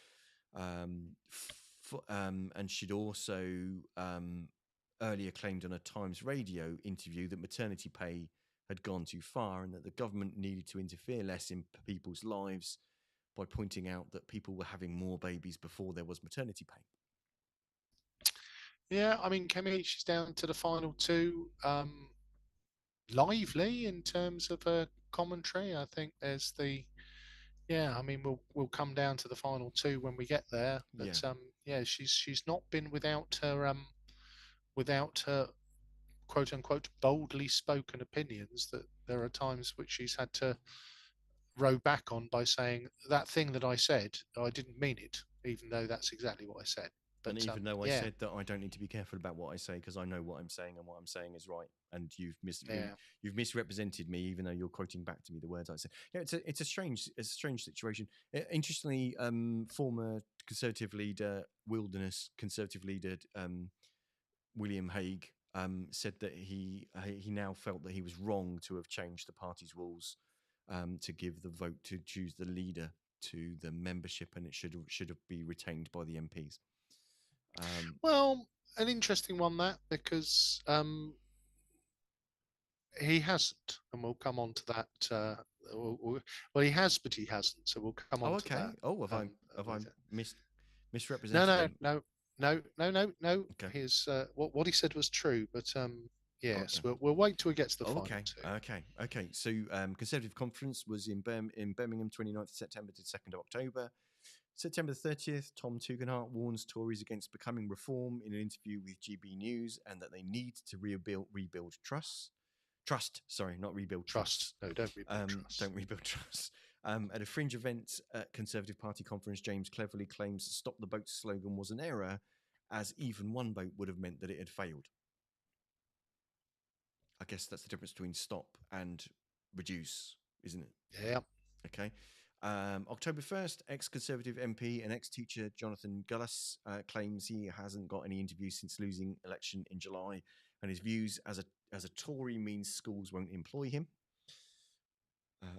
[SPEAKER 1] And she'd also earlier claimed on a Times Radio interview that maternity pay had gone too far and that the government needed to interfere less in people's lives by pointing out that people were having more babies before there was maternity pay.
[SPEAKER 2] Yeah, I mean, Kemi, she's down to the final two. Lively in terms of a commentary. I think there's I mean, we'll come down to the final two when we get there. But she's not been without her quote unquote boldly spoken opinions. That there are times which she's had to row back on by saying that thing that I said, I didn't mean it, even though that's exactly what I said.
[SPEAKER 1] But, and even though I said that I don't need to be careful about what I say because I know what I'm saying and what I'm saying is right, and you've misrepresented me, even though you're quoting back to me the words I said. Yeah, it's a strange situation. Interestingly, former Conservative leader, Wilderness Conservative leader William Hague said that he now felt that he was wrong to have changed the party's rules to give the vote to choose the leader to the membership, and it should have be retained by the MPs.
[SPEAKER 2] Well, an interesting one that, because he hasn't, and we'll come on to that. Well, he has, but he hasn't. So we'll come on to that.
[SPEAKER 1] Oh, have I misrepresented him?
[SPEAKER 2] No.
[SPEAKER 1] Okay.
[SPEAKER 2] His what he said was true, but yes, we'll wait till we get to the final two.
[SPEAKER 1] Okay. So Conservative conference was in Birmingham, 29th of September to 2nd of October. September 30th, Tom Tugendhat warns Tories against becoming reform in an interview with GB News and that they need to rebuild trust. Trust, sorry, not rebuild.
[SPEAKER 2] Trust. No, don't rebuild trust.
[SPEAKER 1] Don't rebuild trust. At a fringe event at Conservative Party conference, James cleverly claims "Stop the Boats" slogan was an error, as even one boat would have meant that it had failed. I guess that's the difference between stop and reduce, isn't it?
[SPEAKER 2] Yeah.
[SPEAKER 1] Okay. October 1st, ex-Conservative MP and ex-teacher Jonathan Gullis claims he hasn't got any interviews since losing election in July, and his views as a Tory means schools won't employ him.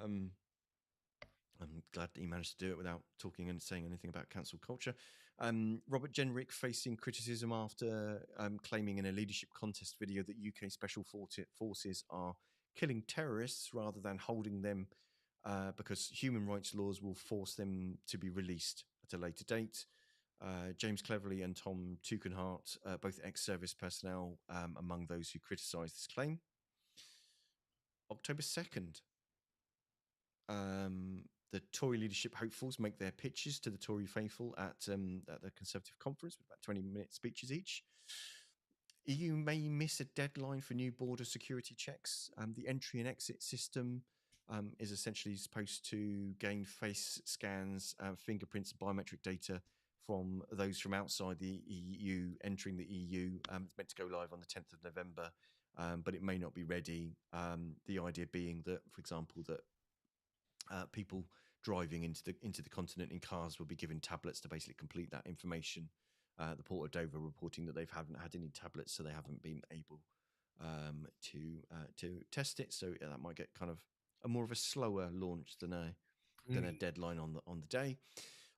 [SPEAKER 1] I'm glad that he managed to do it without talking and saying anything about cancel culture. Robert Jenrick facing criticism after claiming in a leadership contest video that UK Special Forces are killing terrorists rather than holding them because human rights laws will force them to be released at a later date. James Cleverly and Tom Tugendhat, both ex-service personnel, among those who criticised this claim. October 2nd, the Tory leadership hopefuls make their pitches to the Tory faithful at the Conservative conference with about 20-minute speeches each. EU may miss a deadline for new border security checks. The entry and exit system is essentially supposed to gain face scans, fingerprints, biometric data from those from outside the EU entering the EU. It's meant to go live on the 10th of November, but it may not be ready. The idea being that, for example, that people driving into the continent in cars will be given tablets to basically complete that information. The Port of Dover reporting that they haven't had any tablets, so they haven't been able to test it. So that might get kind of a more of a slower launch than a deadline on the day.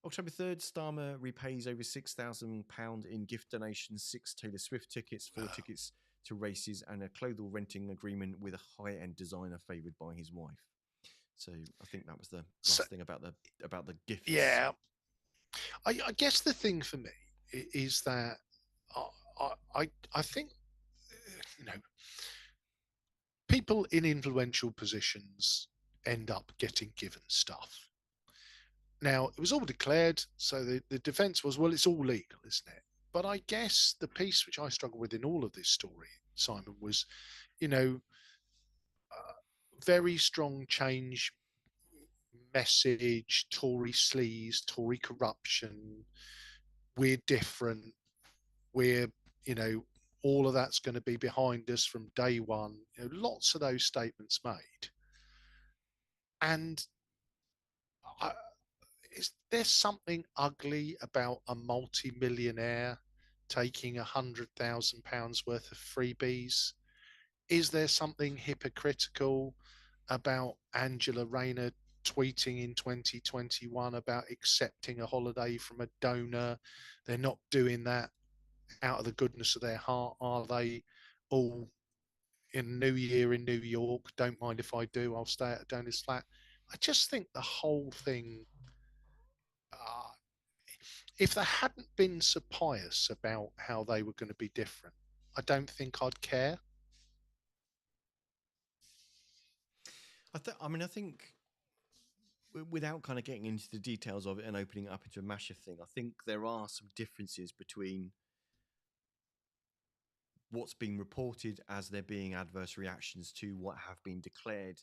[SPEAKER 1] October 3rd, Starmer repays over £6,000 in gift donations, 6 Taylor Swift tickets, 4 tickets to races, and a clothing renting agreement with a high-end designer favoured by his wife. So I think that was the last thing about the gifts.
[SPEAKER 2] Yeah, I guess the thing for me is that I think people in influential positions end up getting given stuff. Now, it was all declared, so the defence was, well, it's all legal, isn't it? But I guess the piece which I struggle with in all of this story, Simon, was, very strong change message, Tory sleaze, Tory corruption. We're different. We're, all of that's going to be behind us from day one. Lots of those statements made. And is there something ugly about a multi-millionaire taking £100,000 worth of freebies? Is there something hypocritical about Angela Rayner tweeting in 2021 about accepting a holiday from a donor? They're not doing that out of the goodness of their heart, are they? All in New Year in New York, don't mind if I do, I'll stay at a donor's flat. I just think the whole thing, if they hadn't been so pious about how they were going to be different, I don't think I'd care.
[SPEAKER 1] I think without kind of getting into the details of it and opening it up into a massive thing, I think there are some differences between what's being reported as there being adverse reactions to what have been declared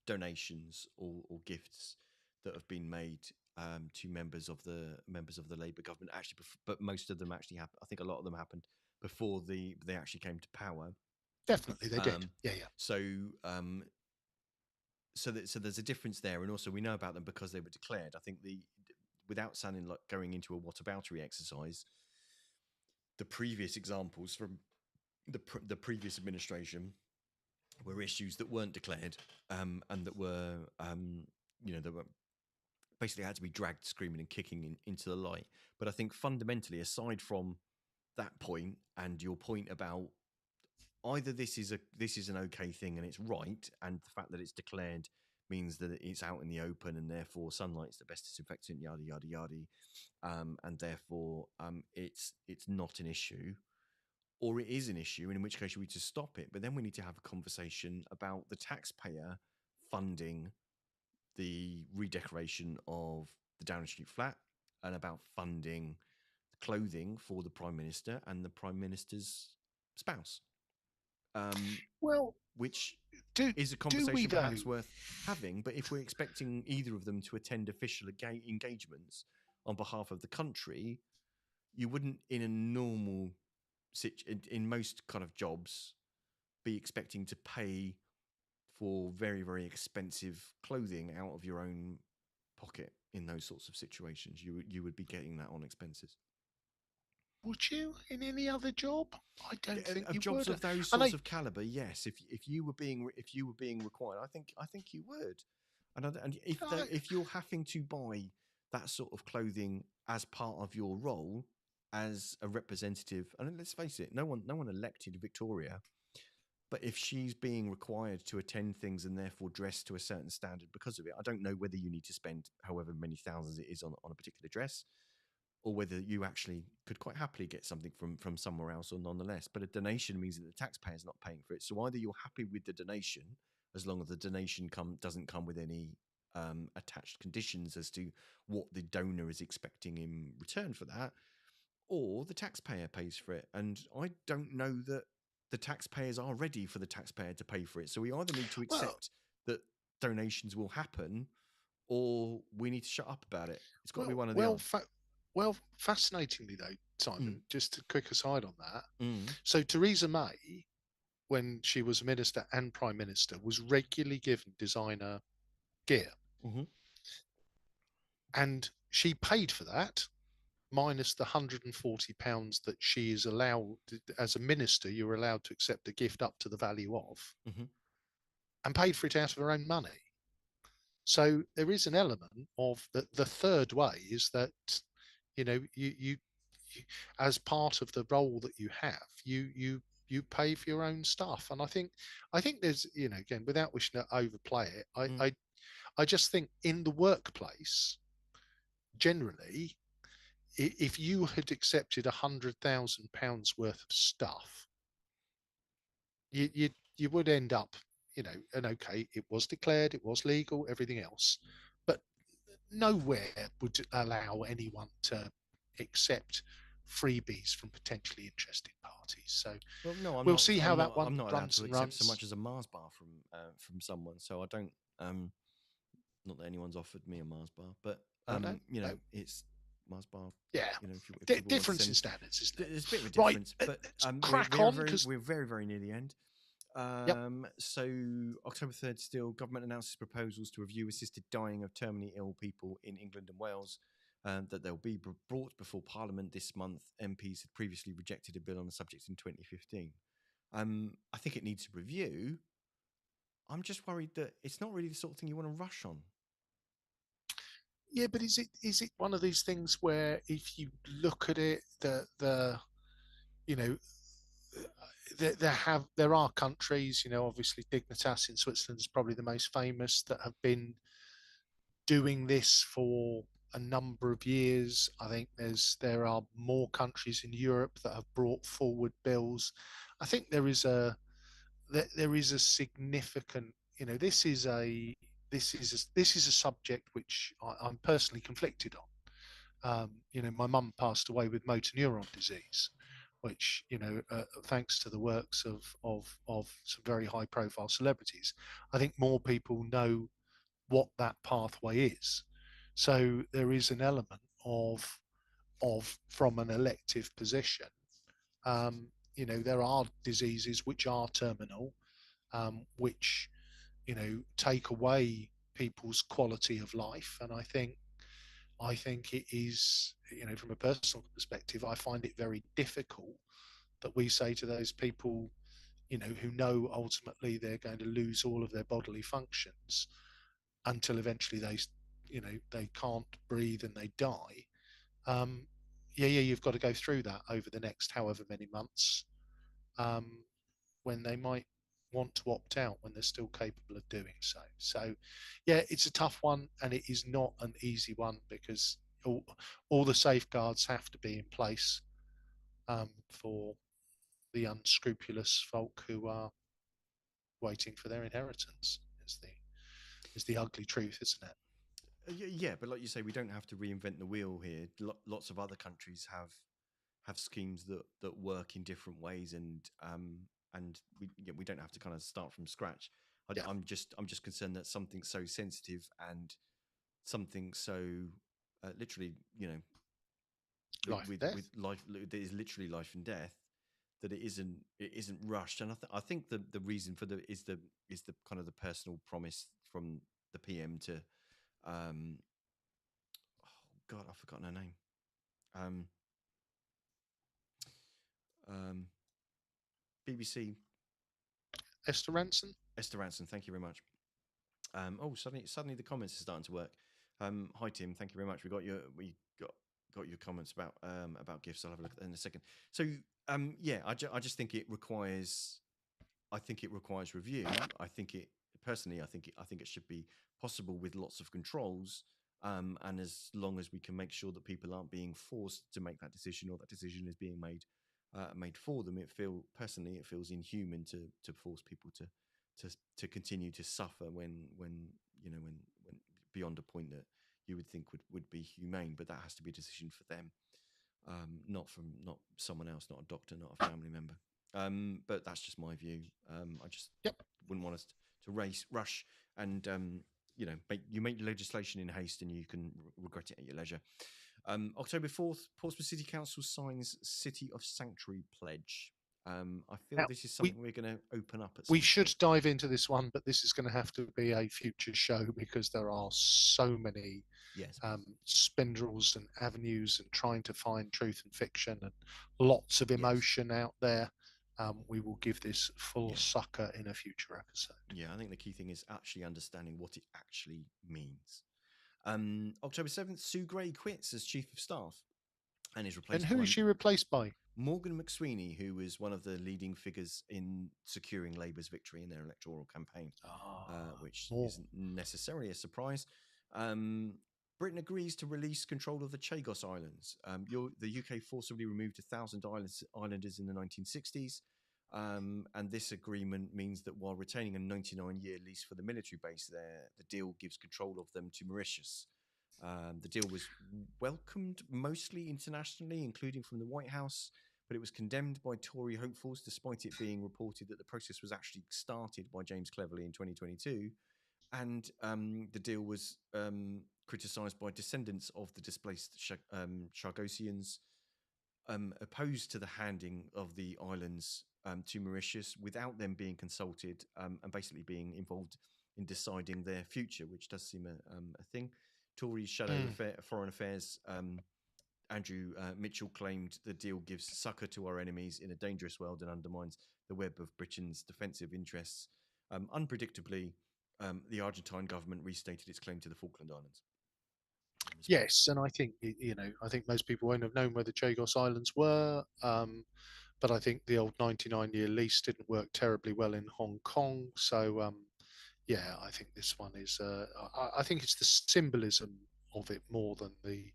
[SPEAKER 1] donations or gifts that have been made to members of the Labour government. Actually, but most of them actually happened. I think a lot of them happened before they actually came to power.
[SPEAKER 2] Definitely, they did. Yeah.
[SPEAKER 1] So there's a difference there, and also we know about them because they were declared. I think without sounding like going into a whataboutery exercise, the previous examples from the previous administration were issues that weren't declared and that were that were basically had to be dragged screaming and kicking into the light. But I think fundamentally, aside from that point and your point about either this is an okay thing and it's right, and the fact that it's declared means that it's out in the open and therefore sunlight's the best disinfectant, yada yada yada, and therefore it's not an issue, or it is an issue, and in which case we need to stop it. But then we need to have a conversation about the taxpayer funding the redecoration of the Downing Street flat and about funding clothing for the Prime Minister and the Prime Minister's spouse.
[SPEAKER 2] Well,
[SPEAKER 1] which
[SPEAKER 2] Do
[SPEAKER 1] is a
[SPEAKER 2] do we
[SPEAKER 1] conversation
[SPEAKER 2] though?
[SPEAKER 1] perhaps worth having. But if we're expecting either of them to attend official engagements on behalf of the country, you wouldn't, in a normal in most kind of jobs, be expecting to pay for very, very expensive clothing out of your own pocket in those sorts of situations. You would be getting that on expenses.
[SPEAKER 2] Would you in any other job? I don't think
[SPEAKER 1] Of
[SPEAKER 2] you
[SPEAKER 1] jobs
[SPEAKER 2] would.
[SPEAKER 1] of those
[SPEAKER 2] And
[SPEAKER 1] sorts of caliber, yes. If you were being required, I think you would. And
[SPEAKER 2] I,
[SPEAKER 1] if you're having to buy that sort of clothing as part of your role as a representative, and let's face it, no one elected Victoria, but if she's being required to attend things and therefore dress to a certain standard because of it, I don't know whether you need to spend however many thousands it is on a particular dress, or whether you actually could quite happily get something from somewhere else or nonetheless. But a donation means that the taxpayer is not paying for it. So either you're happy with the donation, as long as the donation doesn't come with any attached conditions as to what the donor is expecting in return for that, or the taxpayer pays for it. And I don't know that the taxpayers are ready for the taxpayer to pay for it. So we either need to
[SPEAKER 2] well,
[SPEAKER 1] accept that donations will happen, or we need to shut up about it. It's got to be
[SPEAKER 2] well,
[SPEAKER 1] one or the
[SPEAKER 2] well,
[SPEAKER 1] other.
[SPEAKER 2] fa- well. Fascinatingly, though,
[SPEAKER 1] Mm,
[SPEAKER 2] Simon, just a quick aside on that.
[SPEAKER 1] mm,
[SPEAKER 2] So Theresa May, when she was a minister and prime minister, was regularly given designer gear,
[SPEAKER 1] mm-hmm,
[SPEAKER 2] and she paid for that minus the £140 that she is allowed as a minister. You're allowed to accept a gift up to the value of,
[SPEAKER 1] mm-hmm.
[SPEAKER 2] and paid for it out of her own money. So there is an element of the third way is that you as part of the role that you have, you pay for your own stuff. And I think there's, again, without wishing to overplay it,
[SPEAKER 1] Mm.
[SPEAKER 2] I just think in the workplace generally, if you had accepted £100,000 worth of stuff, you would end up, and okay, it was declared, it was legal, everything else, but nowhere would allow anyone to accept freebies from potentially interested parties. So
[SPEAKER 1] Well, no,
[SPEAKER 2] we'll see how that one
[SPEAKER 1] I'm not allowed
[SPEAKER 2] runs
[SPEAKER 1] to
[SPEAKER 2] and
[SPEAKER 1] accept so
[SPEAKER 2] runs.
[SPEAKER 1] much as a Mars bar from someone. So I don't. Not that anyone's offered me a Mars bar, but
[SPEAKER 2] No, no, no.
[SPEAKER 1] it's Mars bar.
[SPEAKER 2] Yeah,
[SPEAKER 1] If people want to
[SPEAKER 2] difference in
[SPEAKER 1] send,
[SPEAKER 2] standards, isn't it?
[SPEAKER 1] there's a bit of a
[SPEAKER 2] Right,
[SPEAKER 1] difference. But
[SPEAKER 2] let's crack on because
[SPEAKER 1] we're very very near the end.
[SPEAKER 2] yep.
[SPEAKER 1] So October 3rd, still, government announces proposals to review assisted dying of terminally ill people in England and Wales. That they'll be brought before Parliament this month. MPs had previously rejected a bill on the subject in 2015. I think it needs a review. I'm just worried that it's not really the sort of thing you want to rush on.
[SPEAKER 2] Yeah, but is it one of these things where if you look at it, the you know there are countries, obviously Dignitas in Switzerland is probably the most famous, that have been doing this for a number of years. I think there are more countries in Europe that have brought forward bills. I think there is a significant, this is a subject which I'm personally conflicted on. My mum passed away with motor neuron disease, which, thanks to the works of some very high profile celebrities, I think more people know what that pathway is. So there is an element of from an elective position. There are diseases which are terminal, which take away people's quality of life, and I think it is, from a personal perspective, I find it very difficult that we say to those people, who know ultimately they're going to lose all of their bodily functions until eventually they can't breathe and they die. Um, yeah, you've got to go through that over the next however many months, um, when they might want to opt out when they're still capable of doing so. So, yeah, it's a tough one, and it is not an easy one because all the safeguards have to be in place, for the unscrupulous folk who are waiting for their inheritance. Is the ugly truth, isn't it?
[SPEAKER 1] Yeah, but like you say, we don't have to reinvent the wheel here. Lots of other countries have schemes that work in different ways, and and we don't have to kind of start from scratch.
[SPEAKER 2] Yeah.
[SPEAKER 1] I'm just concerned that something so sensitive and something so literally,
[SPEAKER 2] Life and death.
[SPEAKER 1] with life that is literally life and death, that it isn't rushed. And I think the reason for the kind of the personal promise from the PM to um oh God, I've forgotten her name. Um, BBC.
[SPEAKER 2] Esther Ranson.
[SPEAKER 1] Esther Ranson, thank you very much. Suddenly the comments are starting to work. Hi Tim, thank you very much. We got your comments about gifts. I'll have a look at that in a second. So I just think it requires. I think it requires review. I think it personally. I think it should be possible with lots of controls. And as long as we can make sure that people aren't being forced to make that decision, or that decision is being made for them, it feels inhuman to force people to continue to suffer when beyond a point that you would think would be humane. But that has to be a decision for them, not someone else, not a doctor, not a family member. But that's just my view. I just
[SPEAKER 2] Yep.
[SPEAKER 1] wouldn't want us to rush, and make legislation in haste, and you can regret it at your leisure. October 4th, Portsmouth City Council signs City of Sanctuary pledge. I feel
[SPEAKER 2] Now,
[SPEAKER 1] this is something we're going to open up at some
[SPEAKER 2] we should
[SPEAKER 1] point.
[SPEAKER 2] dive into this one, but this is going to have to be a future show because there are so many
[SPEAKER 1] Yes.
[SPEAKER 2] spindles and avenues and trying to find truth and fiction and lots of emotion out there. We will give this full sucker in a future episode.
[SPEAKER 1] Yeah, I think the key thing is actually understanding what it actually means. October 7th, Sue Gray quits as Chief of Staff and is replaced
[SPEAKER 2] And who
[SPEAKER 1] by
[SPEAKER 2] is she replaced by?
[SPEAKER 1] Morgan McSweeney, who was one of the leading figures in securing Labour's victory in their electoral campaign, which isn't necessarily a surprise. Britain agrees to release control of the Chagos Islands. The UK forcibly removed 1,000 islanders in the 1960s. And this agreement means that while retaining a 99-year lease for the military base there, the deal gives control of them to Mauritius. The deal was welcomed mostly internationally, including from the White House, but it was condemned by Tory hopefuls, despite it being reported that the process was actually started by James Cleverly in 2022. And the deal was criticised by descendants of the displaced Chagosians, opposed to the handing of the islands to Mauritius without them being consulted and basically being involved in deciding their future, which does seem a thing. Tory Foreign Affairs Andrew Mitchell claimed the deal gives succour to our enemies in a dangerous world and undermines the web of Britain's defensive interests. Unpredictably, the Argentine government restated its claim to the Falkland Islands.
[SPEAKER 2] Yes, and I think I think most people won't have known where the Chagos Islands were, but I think the old 99-year lease didn't work terribly well in Hong Kong. So yeah, I think this one is. I think it's the symbolism of it more than the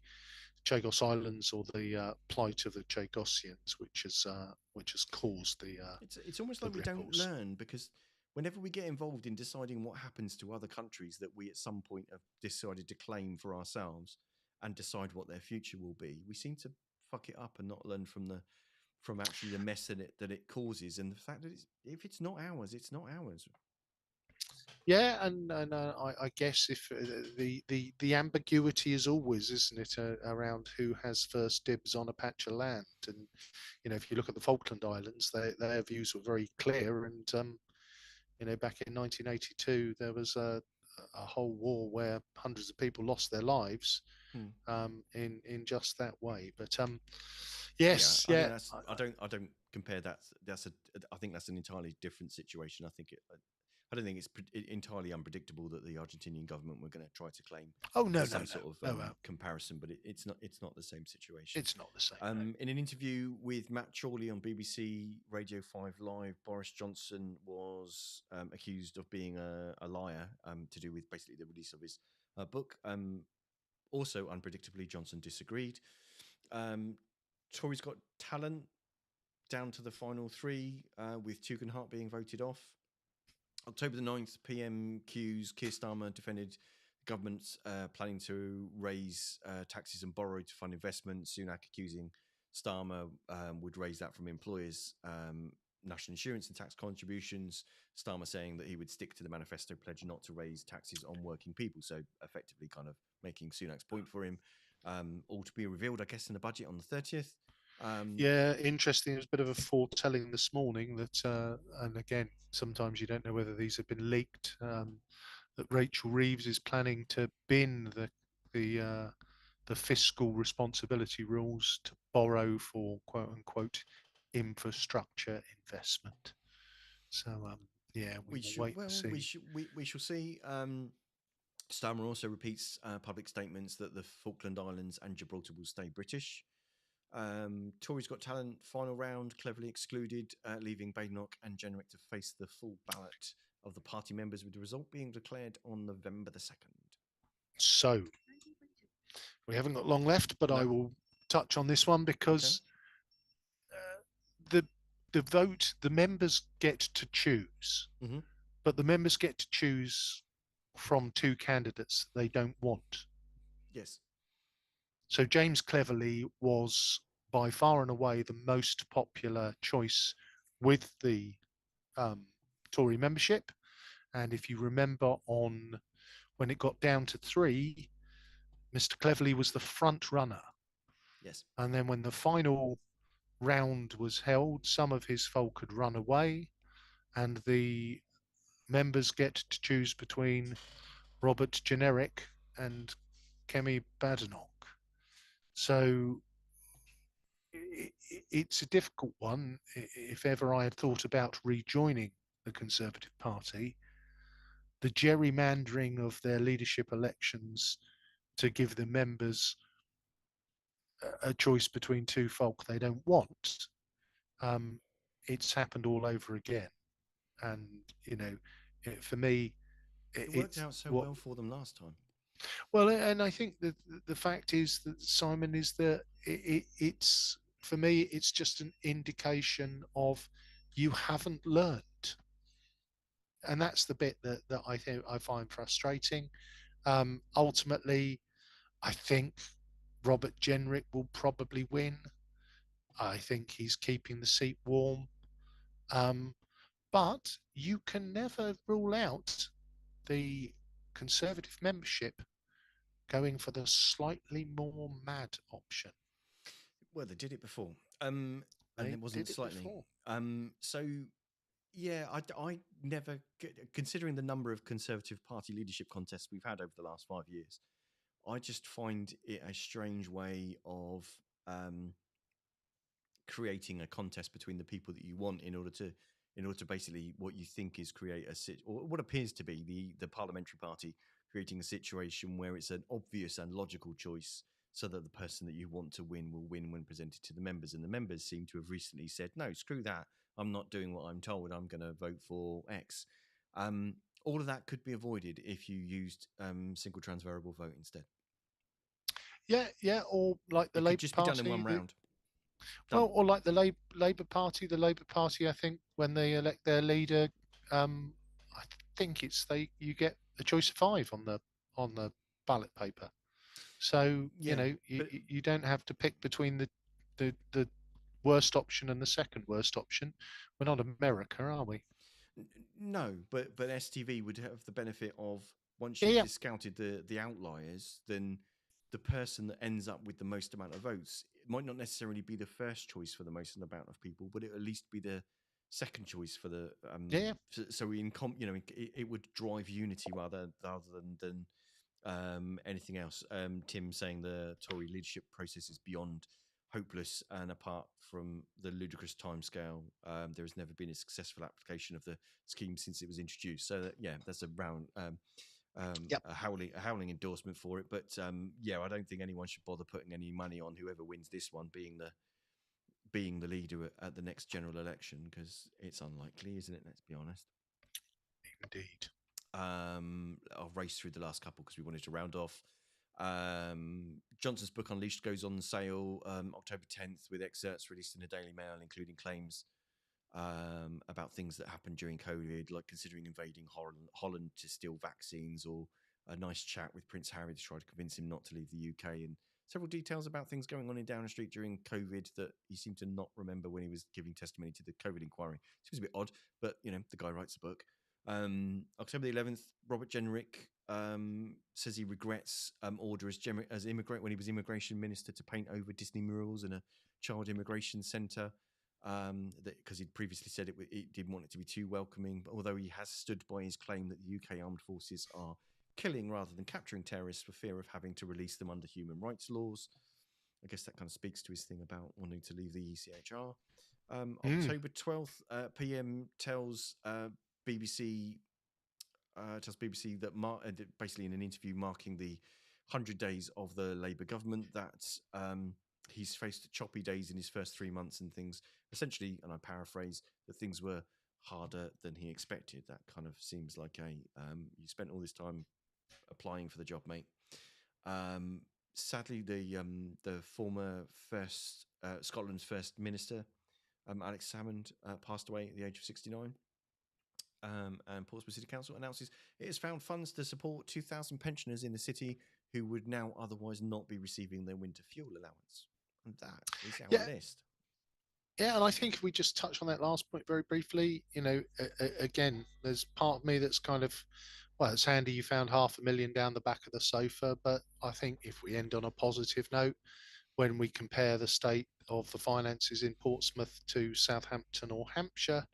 [SPEAKER 2] Chagos Islands or the plight of the Chagosians, which has caused the.
[SPEAKER 1] It's almost like we don't learn, because whenever we get involved in deciding what happens to other countries that we at some point have decided to claim for ourselves and decide what their future will be, we seem to fuck it up and not learn from actually the mess that it causes, and the fact that if it's not ours, it's not ours.
[SPEAKER 2] Yeah, and I guess if the ambiguity is always, isn't it, around who has first dibs on a patch of land, and if you look at the Falkland Islands, their views were very clear, and back in 1982 there was a whole war where hundreds of people lost their lives in just that way. But yes,
[SPEAKER 1] yeah, I don't compare that. I think that's an entirely different situation. I don't think it's entirely unpredictable that the Argentinian government were going to try to claim comparison, but it's not the same situation.
[SPEAKER 2] It's not the same.
[SPEAKER 1] In an interview with Matt Chorley on BBC Radio 5 Live, Boris Johnson was accused of being a liar to do with basically the release of his book. Also, unpredictably, Johnson disagreed. Tories got talent down to the final three, with Tugendhat being voted off. October the 9th, PMQ's Keir Starmer defended the government's planning to raise taxes and borrow to fund investment. Sunak accusing Starmer would raise that from employers, national insurance and tax contributions. Starmer saying that he would stick to the manifesto pledge not to raise taxes on working people. So effectively kind of making Sunak's point for him. All to be revealed, I guess, in the budget on the 30th.
[SPEAKER 2] Yeah, interesting. There's a bit of a foretelling this morning that, and again, sometimes you don't know whether these have been leaked. That Rachel Reeves is planning to bin the fiscal responsibility rules to borrow for quote unquote infrastructure investment. So yeah, we will wait and see.
[SPEAKER 1] We shall see. Starmer also repeats public statements that the Falkland Islands and Gibraltar will stay British. Tories Got Talent final round cleverly excluded, leaving Badenoch and Jenrick to face the full ballot of the party members, with the result being declared on November the 2nd.
[SPEAKER 2] So we haven't got long left, but I will touch on this one because the vote, the members get to choose, but the members get to choose from two candidates they don't want.
[SPEAKER 1] Yes.
[SPEAKER 2] So James Cleverly was by far and away the most popular choice with the Tory membership. And if you remember when it got down to 3, Mr. Cleverly was the front runner.
[SPEAKER 1] Yes.
[SPEAKER 2] And then when the final round was held, some of his folk had run away, and the members get to choose between Robert Jenrick and Kemi Badenoch. So it's a difficult one. If ever I had thought about rejoining the Conservative Party, the gerrymandering of their leadership elections to give the members a choice between two folk they don't want, it's happened all over again. And, for me,
[SPEAKER 1] it worked out so well for them last time.
[SPEAKER 2] Well, and I think that the fact is that, Simon, is that it's, for me, it's just an indication of you haven't learned. And that's the bit that I think I find frustrating. Ultimately, I think Robert Jenrick will probably win. I think he's keeping the seat warm. But you can never rule out the Conservative membership going for the slightly more mad option.
[SPEAKER 1] Well, they did it before, and it wasn't slightly. So, yeah, I never, considering the number of Conservative Party leadership contests we've had over the last 5 years, I just find it a strange way of creating a contest between the people that you want in order to basically what you think is create or what appears to be the parliamentary party creating a situation where it's an obvious and logical choice, so that the person that you want to win will win when presented to the members. And the members seem to have recently said, no, screw that. I'm not doing what I'm told. I'm going to vote for X. All of that could be avoided if you used single transferable vote instead.
[SPEAKER 2] Yeah, or like the Labour Party.
[SPEAKER 1] Be done in one round.
[SPEAKER 2] Well, or like the Labour Party. The Labour Party, I think, when they elect their leader, I think you get a choice of 5 on the ballot paper. So you don't have to pick between the worst option and the second worst option. We're not America, are we?
[SPEAKER 1] No, but STV would have the benefit of, once you've discounted the outliers, then the person that ends up with the most amount of votes, it might not necessarily be the first choice for the most amount of people, but it will at least be the second choice for the So it would drive unity rather than anything else. Tim saying the Tory leadership process is beyond hopeless, and apart from the ludicrous timescale, there has never been a successful application of the scheme since it was introduced. So that's a round a howling endorsement for it. But I don't think anyone should bother putting any money on whoever wins this one being the leader at the next general election, because it's unlikely, isn't it? Let's be honest.
[SPEAKER 2] Indeed.
[SPEAKER 1] I'll race through the last couple because we wanted to round off. Johnson's book Unleashed goes on sale October 10th, with excerpts released in the Daily Mail, including claims about things that happened during COVID, like considering invading Holland to steal vaccines, or a nice chat with Prince Harry to try to convince him not to leave the UK, and several details about things going on in Downing Street during COVID that he seemed to not remember when he was giving testimony to the COVID inquiry. Seems a bit odd, but the guy writes a book. October the 11th, Robert Jenrick says he regrets order as immigrant when he was immigration minister to paint over Disney murals in a child immigration centre, because he'd previously said it didn't want it to be too welcoming. But although he has stood by his claim that the UK armed forces are killing rather than capturing terrorists for fear of having to release them under human rights laws, I guess that kind of speaks to his thing about wanting to leave the ECHR. October 12th, PM tells BBC that basically in an interview marking the 100 days of the Labour government that he's faced choppy days in his first 3 months and things essentially, and I paraphrase, that things were harder than he expected. That kind of seems like you spent all this time applying for the job, mate. Sadly, the former Scotland's first minister, Alex Salmond, passed away at the age of 69. And Portsmouth City Council announces it has found funds to support 2,000 pensioners in the city who would now otherwise not be receiving their winter fuel allowance. And that is our list.
[SPEAKER 2] Yeah, and I think if we just touch on that last point very briefly, again, there's part of me that's kind of, well, it's handy you found $500,000 down the back of the sofa, but I think if we end on a positive note, when we compare the state of the finances in Portsmouth to Southampton or Hampshire,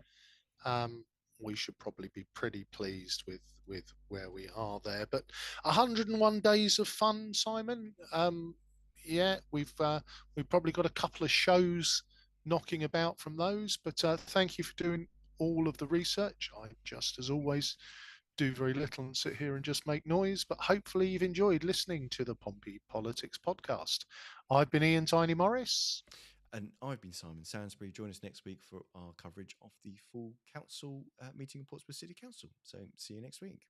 [SPEAKER 2] we should probably be pretty pleased with where we are there. But 101 days of fun, Simon. We've probably got a couple of shows knocking about from those, but thank you for doing all of the research. I just, as always, do very little and sit here and just make noise, but hopefully you've enjoyed listening to the Pompey Politics podcast. I've been Ian Tiny Morris.
[SPEAKER 1] And I've been Simon Sainsbury. Join us next week for our coverage of the full council meeting of Portsmouth City Council. So see you next week.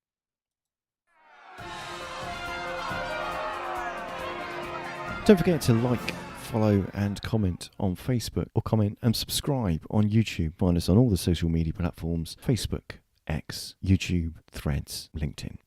[SPEAKER 1] Don't forget to like, follow and comment on Facebook, or comment and subscribe on YouTube. Find us on all the social media platforms: Facebook, X, YouTube, Threads, LinkedIn.